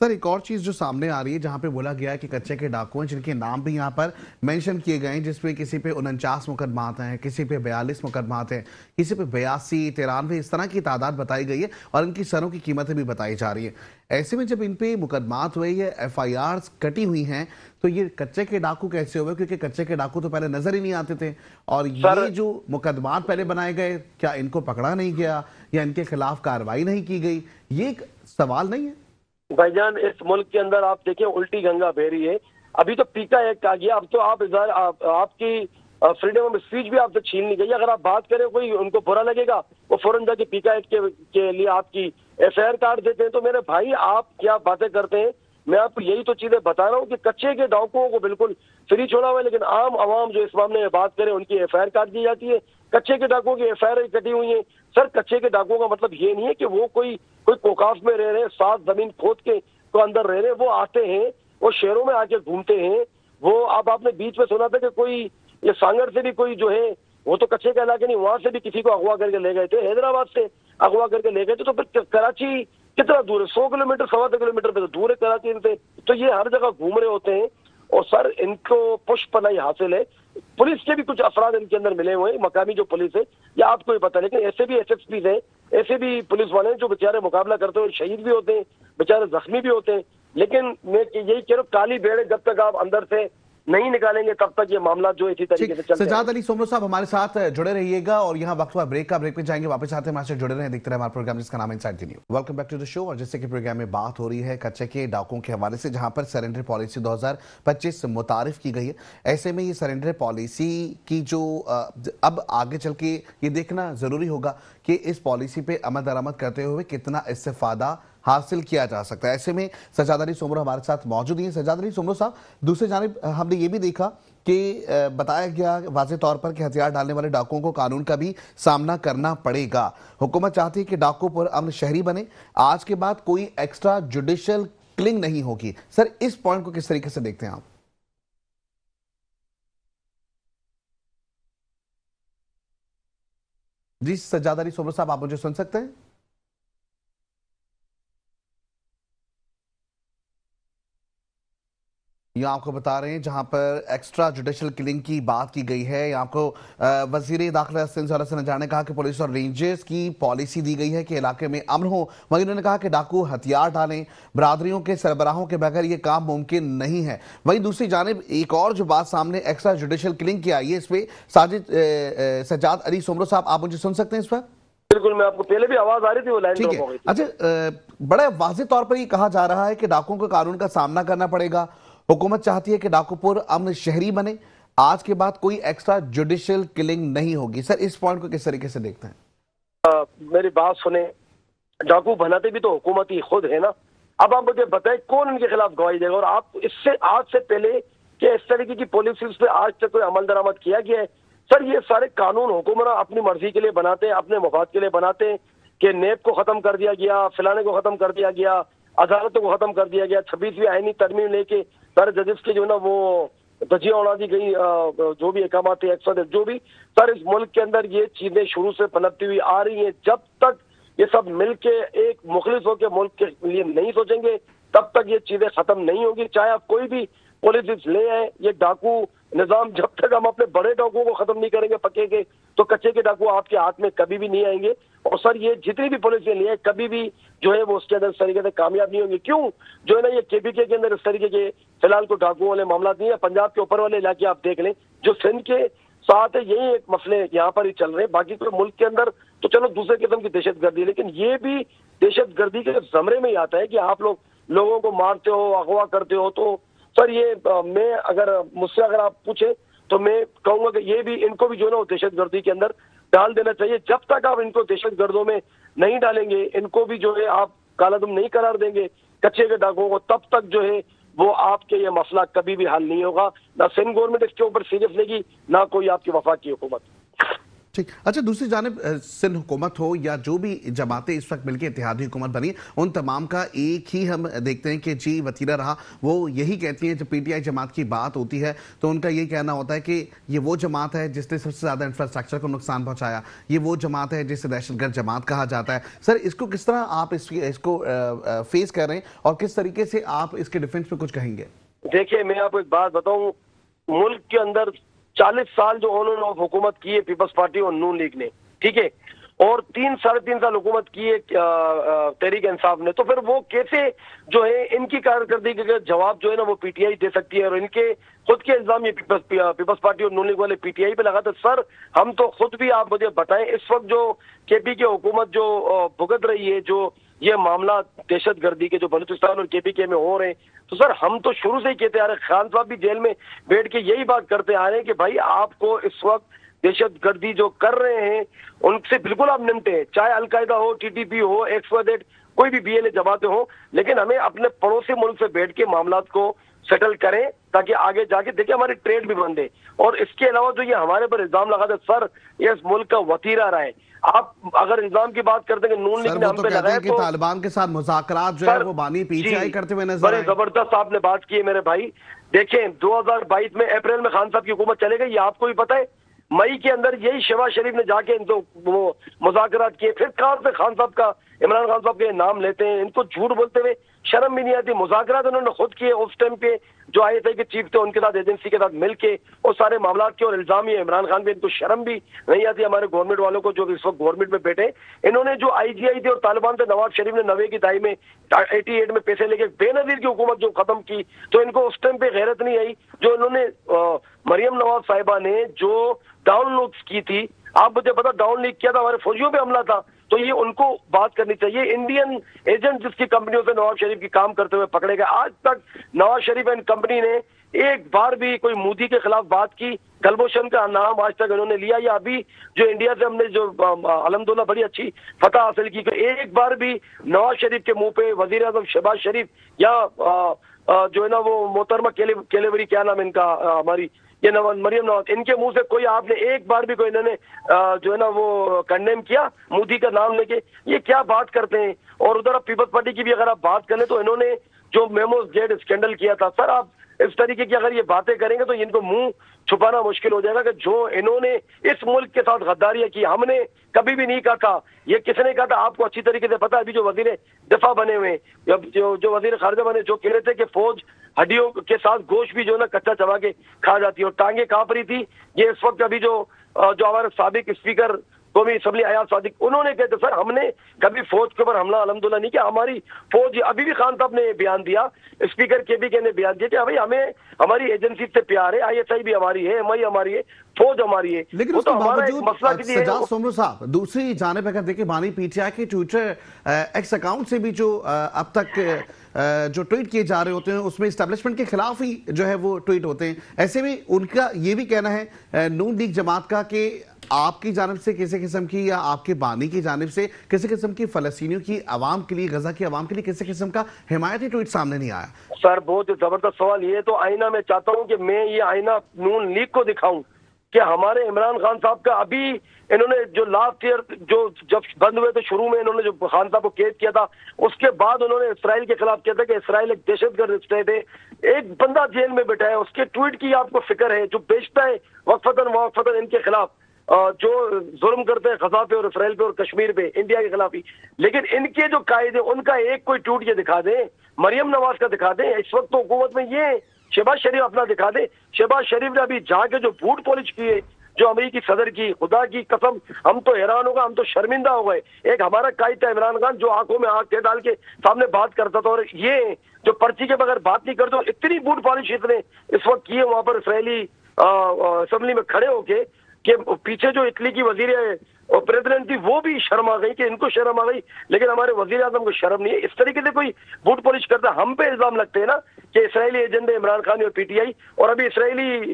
सर एक और चीज जो सामने आ रही है जहां पे बोला गया है कि कच्चे के डाकू हैं जिनके नाम भी यहां पर मेंशन किए गए हैं, जिसपे किसी पे 49 मुकदमात हैं, किसी पे 42 मुकदमात हैं, किसी पे 82, 93 इस तरह की तादाद बताई गई है और इनकी सरों की कीमतें भी बताई जा रही है। ऐसे में जब इन पे मुकदमात हुए या FIRs कटी हुई हैं तो ये कच्चे के डाकू कैसे हुए? क्योंकि कच्चे के डाकू तो पहले नजर ही नहीं आते थे, और ये जो मुकदमात पहले बनाए गए क्या इनको पकड़ा नहीं गया या इनके खिलाफ कार्रवाई नहीं की गई? ये एक सवाल नहीं है भाईजान? इस मुल्क के अंदर आप देखिए उल्टी गंगा बह रही है। अभी तो पीका एक्ट आ गया, अब तो आपकी फ्रीडम ऑफ स्पीच भी आपसे छीन ली गई। अगर आप बात करें कोई उनको बुरा लगेगा वो फौरन जाके पीका एक्ट के लिए आपकी FIR काट देते हैं। तो मेरे भाई आप क्या बातें करते हैं? मैं आपको यही तो चीजें बता रहा हूँ कि कच्चे के डाकुओं को बिल्कुल फ्री छोड़ा हुआ है, लेकिन आम आवाम जो इस मामले में बात करे उनकी FIR काट दी जाती है। कच्चे के डाकुओं की FIR कटी हुई है। सर कच्चे के डाकुओं का मतलब ये नहीं है कि वो कोई कोकाफ में रह रहे हैं, साथ जमीन खोद के तो अंदर रह रहे हैं। वो आते हैं, वो शहरों में आके घूमते हैं। वो अब आपने बीच में सुना था कि कोई ये सांगर से भी कोई जो है, वो तो कच्चे का इलाके नहीं, वहां से भी किसी को अगवा करके ले गए थे, हैदराबाद से अगवा करके ले गए थे। तो फिर कराची कितना दूर है? 100 किलोमीटर 1.25 किलोमीटर पे तो दूर है कराची से। तो ये हर जगह घूम रहे होते हैं और सर इनको पुष्पनाई हासिल है। पुलिस के भी कुछ अफराद इनके अंदर मिले हुए हैं, मकामी जो पुलिस है, या आपको ही पता है। लेकिन ऐसे भी SSPs हैं, ऐसे भी पुलिस वाले हैं जो बेचारे मुकाबला करते हुए शहीद भी होते हैं, बेचारे जख्मी भी होते हैं। लेकिन मैं यही कह रहा हूँ काली भेड़ जब तक आप अंदर से नहीं निकालेंगे तब तक ये मामला जो इसी तरीके से चलता है। सजाद अली सोमरो साहब हमारे साथ जुड़े रहिएगा और यहाँ वक्त हुआ ब्रेक पे जाएंगे, वापस आते हैं हमारे साथ जुड़े रहे, देखते रहे हमारा प्रोग्राम जिसका नाम है inside the news. Welcome back to the show. और जैसे कि प्रोग्राम में बात हो रही है कच्चे के डाकुओं के हवाले से, जहां पर सरेंडर पॉलिसी 2025 मुतारिफ की गई है। ऐसे में ये सरेंडर पॉलिसी की जो अब आगे चल के ये देखना जरूरी होगा कि इस पॉलिसी पे अमल दरामद करते हुए कितना इस्तेफादा हासिल किया जा सकता है। ऐसे में सज्जाद अली सोमरो हमारे साथ मौजूद हैं। सज्जाद अली सोमरो साहब, दूसरी जानिब हमने ये भी देखा कि बताया गया वाज़ेह तौर पर कि हथियार डालने वाले डाकुओं को कानून का भी सामना करना पड़ेगा। हुकूमत चाहती है कि डाकू पर अमन शहरी बने, आज के बाद कोई एक्स्ट्रा जुडिशियल किलिंग नहीं होगी। सर, इस पॉइंट को किस तरीके से देखते हैं आप? जी सज्जाद अली सोमरो साहब, आप मुझे सुन सकते हैं? यहाँ आपको बता रहे हैं जहां पर एक्स्ट्रा जुडिशियल किलिंग की बात की गई है। यहाँ आपको वजीर दाखिला सिंध ने कहा कि पुलिस और रेंजर्स की पॉलिसी दी गई है कि इलाके में अमन हो। वहीं उन्होंने कहा कि डाकू हथियार डालें, बरादरियों के सरबराहों के बगैर ये काम मुमकिन नहीं है। वहीं दूसरी जानिब एक और जो बात सामने एक्स्ट्रा जुडिशियल किलिंग की आई है, इस पर सज्जाद अली सोमरो साहब, आप मुझे सुन सकते हैं इस पर? बिल्कुल, मैं आपको पहले भी आवाज आ रही थी, वो लाइन ड्रॉप हो गई थी। अच्छा, बड़े वाज़ेह तौर पर ये कहा जा रहा है कि डाकुओं को कानून का सामना करना पड़ेगा। हुकूमत चाहती है कि डाकूपुर अमन शहरी बने, आज के बाद कोई एक्स्ट्रा जुडिशियल किलिंग नहीं होगी। सर, इस पॉइंट को किस तरीके से देखते हैं? मेरी बात सुने, डाकू बनाते भी तो हुकूमत ही खुद है ना। अब आप मुझे बताएं कौन इनके खिलाफ गवाही देगा? और आप इससे आज से पहले कि इस तरीके की पॉलिसीज पे आज तक कोई अमल दरामद किया गया है? सर, ये सारे कानून हुकूमरान अपनी मर्जी के लिए बनाते हैं, अपने मफाद के लिए बनाते हैं कि नेब को खत्म कर दिया गया, फिलाने को खत्म कर दिया गया, अदालतों को खत्म कर दिया गया, 26वीं आईनी तरमीम लेके सारे जजेस के जो ना वो धजियां उड़ा दी गई, जो भी अहकाम थे अक्सर जो भी। सर, इस मुल्क के अंदर ये चीजें शुरू से पनपती हुई आ रही हैं। जब तक ये सब मिलके एक मुखलिस होकर मुल्क के लिए नहीं सोचेंगे, तब तक ये चीजें खत्म नहीं होगी। चाहे आप कोई भी पॉलिटिक्स ले आए, ये डाकू निजाम जब तक हम अपने बड़े डाकुओं को खत्म नहीं करेंगे पक्के के, तो कच्चे के डाकू आपके हाथ में कभी भी नहीं आएंगे। और सर, ये जितनी भी पॉलिसी लिए कभी भी जो है वो उसके अंदर इस तरीके से कामयाब नहीं होंगे। क्यों? जो है ना, ये केपीके के अंदर इस तरीके के फिलहाल तो डाकुओं वाले मामला नहीं है। पंजाब के ऊपर वाले इलाके आप देख लें, जो सिंध के साथ है, यही एक मसले यहाँ पर ही चल रहे हैं। बाकी तो मुल्क के अंदर तो चलो दूसरे किस्म की दहशतगर्दी, लेकिन ये भी दहशतगर्दी के जमरे में ही आता है कि आप लोगों को मारते हो, अगवा करते हो। तो सर, ये मैं मुझसे अगर आप पूछे तो मैं कहूंगा कि ये भी इनको भी जो है ना दहशतगर्दी के अंदर डाल देना चाहिए। जब तक आप इनको दहशतगर्दों में नहीं डालेंगे, इनको भी जो है आप कालादम नहीं करार देंगे कच्चे के डाकुओं को, तब तक जो है वो आपके ये मसला कभी भी हल नहीं होगा। ना सिंध गवर्नमेंट इसके ऊपर सीरियस लेगी, ना कोई आपकी वफाकी हुकूमत। ठीक। अच्छा, दूसरी जानिब सिंध हुकूमत हो या जो भी जमातें इस वक्त मिलकर इत्तेहादी हुकूमत बनी, उन तमाम का एक ही हम देखते हैं कि जी वतीरा रहा। वो यही कहती हैं, जब पीटीआई जमात की बात होती है तो उनका यही कहना होता है कि ये वो जमात है जिसने सबसे ज़्यादा इंफ्रास्ट्रक्चर को नुकसान पहुंचाया, ये वो जमात है जिसे दहशतगर्द जमात कहा जाता है। सर, इसको किस तरह आप इसको फेस कर रहे हैं और किस तरीके से आप इसके डिफेंस में कुछ कहेंगे? देखिए, मैं आपको एक बात बताऊं, मुल्क के अंदर 40 साल जो ऑन एंड ऑफ हुकूमत की है पीपल्स पार्टी और नून लीग ने, ठीक है, और 3-3.5 साल हुकूमत की है तहरीक इंसाफ ने, तो फिर वो कैसे जो है इनकी कारकर्दगी का जवाब जो है ना वो पीटीआई दे सकती है? और इनके खुद के इल्जाम ये पीपल्स पार्टी और नून लीग वाले पीटीआई पे लगाते। सर, हम तो खुद भी, आप मुझे बताएं, इस वक्त जो केपी के हुकूमत जो भुगत रही है, जो ये मामला दहशतगर्दी के जो बलूचिस्तान और केपीके में हो रहे हैं, तो सर हम तो शुरू से ही कहते आ रहे, खान साहब भी जेल में बैठ के यही बात करते आ रहे हैं कि भाई आपको इस वक्त दहशतगर्दी जो कर रहे हैं उनसे बिल्कुल आप निपटे हैं, चाहे अलकायदा हो, टीटीपी हो, एक्सवाइजेड, कोई भी बीएलए जमाते हो, लेकिन हमें अपने पड़ोसी मुल्क से बैठ के मामला को सेटल करें ताकि आगे जाके देखिए हमारी ट्रेड भी बंद है। और इसके अलावा जो ये हमारे पर इल्जाम लगाते, सर ये इस मुल्क का वतीरा रहा है। आप अगर इल्जाम की बात करते हैं नून लीग ने हम पे लगाया तो तालिबान के साथ मुज़ाकरात जो है वो बानी पीछे आई करते हुए नजर बड़े जबरदस्त आपने बात की है मेरे भाई। देखें, 2022 में अप्रैल में खान साहब की हुकूमत चले गई, ये आपको भी पता है। मई के अंदर यही शहबाज शरीफ ने जाके इनको वो मुज़ाकरात किए। फिर कहां से खान साहब का, इमरान खान साहब के नाम लेते हैं, इनको झूठ बोलते हुए शर्म भी नहीं आती। मुज़ाकरात उन्होंने खुद किए उस टाइम पे, जो आईएसआई के चीफ थे उनके साथ, एजेंसी के साथ मिलके और सारे मामला के, और इल्जाम ही इमरान खान पे, इनको शर्म भी नहीं आती हमारे गवर्नमेंट वालों को जो इस वक्त गवर्नमेंट में बैठे। इन्होंने जो आईजीआई थे और तालिबान थे, नवाज शरीफ ने 90 की दहाई में 88 में पैसे लेके बेनजीर की हुकूमत जो खत्म की, तो इनको उस टाइम पे गैरत नहीं आई। जो इन्होंने मरियम नवाज साहिबा ने जो डाउनलोड की थी, आप मुझे पता डाउनलोड किया था, हमारे फौजियों पे हमला था, तो ये उनको बात करनी चाहिए। इंडियन एजेंट जिसकी कंपनियों से नवाज शरीफ की काम करते हुए पकड़े गए, आज तक नवाज शरीफ एंड कंपनी ने एक बार भी कोई मोदी के खिलाफ बात की, कलभूषण का नाम आज तक इन्होंने लिया, या अभी जो इंडिया से हमने जो अल्हम्दुलिल्लाह बड़ी अच्छी फतह हासिल की, एक बार भी नवाज शरीफ के मुंह पे वजीर आजम शहबाज शरीफ या जो है ना वो मोहतरमा केलेवरी, क्या नाम इनका, हमारी ये मरियम नवाज, इनके मुंह से कोई आपने एक बार भी कोई इन्होंने जो है ना वो कंडेम किया मोदी का नाम लेके? ये क्या बात करते हैं। और उधर अब पीपल्स पार्टी की भी अगर आप बात करें तो इन्होंने जो मेमोज गेट स्कैंडल किया था, सर आप इस तरीके की अगर ये बातें करेंगे तो इनको मुंह छुपाना मुश्किल हो जाएगा कि जो इन्होंने इस मुल्क के साथ गद्दारी की, हमने कभी भी नहीं कहा था। ये किसने कहा था आपको अच्छी तरीके से पता है। अभी जो वजीर दिफा बने हुए, जो वजीर खारजा बने, जो कह रहे थे कि फौज हड्डियों के साथ गोश्त भी जो ना कच्चा चबा के खा जाती है और टांगे कांप रही थी। ये इस वक्त अभी जो हमारे साबिक स्पीकर कौमी असम्बली अयाज सादिक, उन्होंने कहते सर हमने कभी फौज के ऊपर हमला अल्हम्दुलिल्लाह नहीं किया। हमारी फौज, अभी भी खान साहब ने बयान दिया, स्पीकर के ने बयान दिया कि भाई हमें हमारी एजेंसी से प्यार है, ISI भी हमारी है, MI हमारी है, फौज हमारी है। लेकिन उसके बावजूद सजाद सोमरू साहब, दूसरी जानिब अगर देखिए बानी PTI के ट्विटर एक्स अकाउंट से भी जो अब तक जो ट्वीट किए जा रहे होते हैं उसमें इस्टेब्लिशमेंट के खिलाफ ही जो है वो ट्वीट होते हैं। ऐसे में उनका ये भी कहना है नून लीग जमात का कि आपकी जानिब से किसी किस्म की या आपके बानी की जानिब से किसी किस्म की फलस्तीनियों की आवाम के लिए, गजा की आवाम के लिए किसी किस्म का हिमायती ट्वीट सामने नहीं आया। सर बहुत जबरदस्त सवाल। ये तो आईना मैं चाहता हूँ कि मैं ये आईना नून लीग को दिखाऊं कि हमारे इमरान खान साहब का अभी इन्होंने जो लास्ट ईयर जो जब बंद हुए थे, शुरू में इन्होंने जो खान साहब को कैद किया था, उसके बाद उन्होंने इसराइल के खिलाफ किया था कि इसराइल एक दहशतगर्द स्टेट है। एक बंदा जेल में बैठा है, उसके ट्वीट की आपको फिक्र है, जो बेचता है वक्फतन इनके खिलाफ, जो जुल्म करते हैं गजा पे और इसराइल पे और कश्मीर पे, इंडिया के खिलाफ ही। लेकिन इनके जो कायदे, उनका एक कोई ट्वीट ये दिखा दें, मरियम नवाज का दिखा दें। इस वक्त तो हुकूमत में ये शहबाज शरीफ अपना दिखा दे। शहबाज शरीफ ने अभी जाके जो बूट पॉलिश किए जो अमेरिकी सदर की, खुदा की कसम हम तो हैरान हो गए, हम तो शर्मिंदा हो गए। एक हमारा कायद था इमरान खान जो आंखों में आंख डाल के सामने बात करता था, और ये जो पर्ची के बगैर बात नहीं करते, इतनी बूट पॉलिश इतने इस वक्त किए वहां पर इसराइली असेंबली में खड़े होके कि पीछे जो इटली की वजीर प्रेसिडेंट थी वो भी शर्म आ गई कि इनको शर्म आ गई, लेकिन हमारे वजीर आजम को शर्म नहीं है। इस तरीके से कोई बूट पॉलिश करता, हम पे इल्जाम लगते हैं ना कि इसराइली एजेंट है इमरान खान और PTI। और अभी इसराइली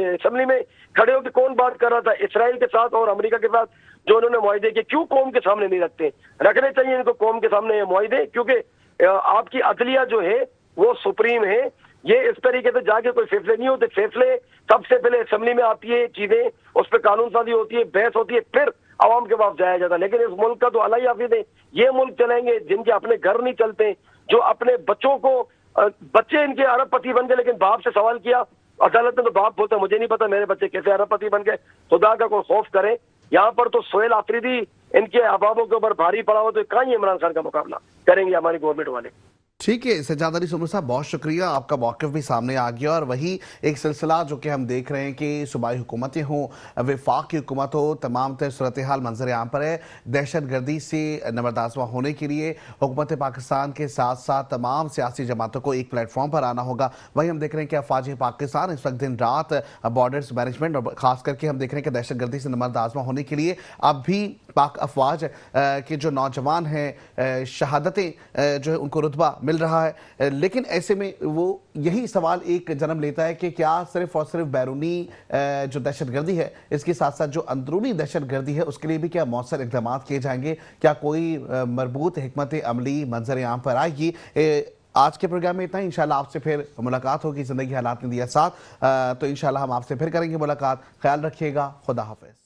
असेंबली में खड़े होकर कौन बात कर रहा था इसराइल के साथ और अमेरिका के साथ जो उन्होंने मुआहदे किए, क्यों कौम के सामने नहीं रखते? रखने चाहिए इनको कौम के सामने ये मुआहदे, क्योंकि आपकी अदलिया जो है वो सुप्रीम है। ये इस तरीके से जाके कोई फैसले नहीं होते। फैसले सबसे पहले असेंबली में आती है, चीजें उस पर कानून साजी होती है, बहस होती है, फिर आवाम के पास जाया जाता है। लेकिन इस मुल्क का तो अल्लाह ही हाफिज है। ये मुल्क चलेंगे जिनके अपने घर नहीं चलते, जो अपने बच्चों को, बच्चे इनके अरबपति बन गए, लेकिन बाप से सवाल किया अदालत में तो बाप बोलता मुझे नहीं पता मेरे बच्चे कैसे अरबपति बन गए। खुदा का कोई खौफ करे। यहाँ पर तो सोहेल आफरीदी इनके अहबाबों के ऊपर भारी पड़ा हो, तो कहाँ ही इमरान खान का मुकाबला करेंगे हमारी गवर्नमेंट वाले। ठीक है सज्जाद अली सोमरू साहब, बहुत शुक्रिया, आपका मौक़िफ़ भी सामने आ गया। और वही एक सिलसिला जो कि हम देख रहे हैं कि सूबाई हुकूमतें हों, वफाक की हुकूमत हो, तमाम तर सूरत हाल मंजर आम पर है। दहशत गर्दी से नबरदाज़मा होने के लिए हुकूमत पाकिस्तान के साथ साथ तमाम सियासी जमातों को एक प्लेटफॉर्म पर आना होगा। वहीं हम देख रहे हैं कि अफवाज पाकिस्तान इस वक्त दिन रात बॉर्डर्स मैनेजमेंट और ख़ास करके हम देख रहे हैं कि दहशत गर्दी से नबरदाज़मा होने के लिए अब भी पाक अफवाज के जो नौजवान हैं शहादतें जो है उनको रुतबा मिल रहा है। लेकिन ऐसे में वो यही सवाल एक जन्म लेता है कि क्या सिर्फ और सिर्फ बैरूनी जो दहशतगर्दी है इसके साथ साथ जो अंदरूनी दहशतगर्दी है उसके लिए भी क्या मौसर इक़दाम किए जाएंगे? क्या कोई मरबूत हिकमत अमली मंजर आम पर आएगी? आज के प्रोग्राम में इतना ही। इंशाल्लाह आपसे फिर मुलाकात होगी, ज़िंदगी हालात ने दिया साथ, तो इंशाल्लाह हम आपसे फिर करेंगे मुलाकात। ख्याल रखिएगा, खुदा हाफिज़।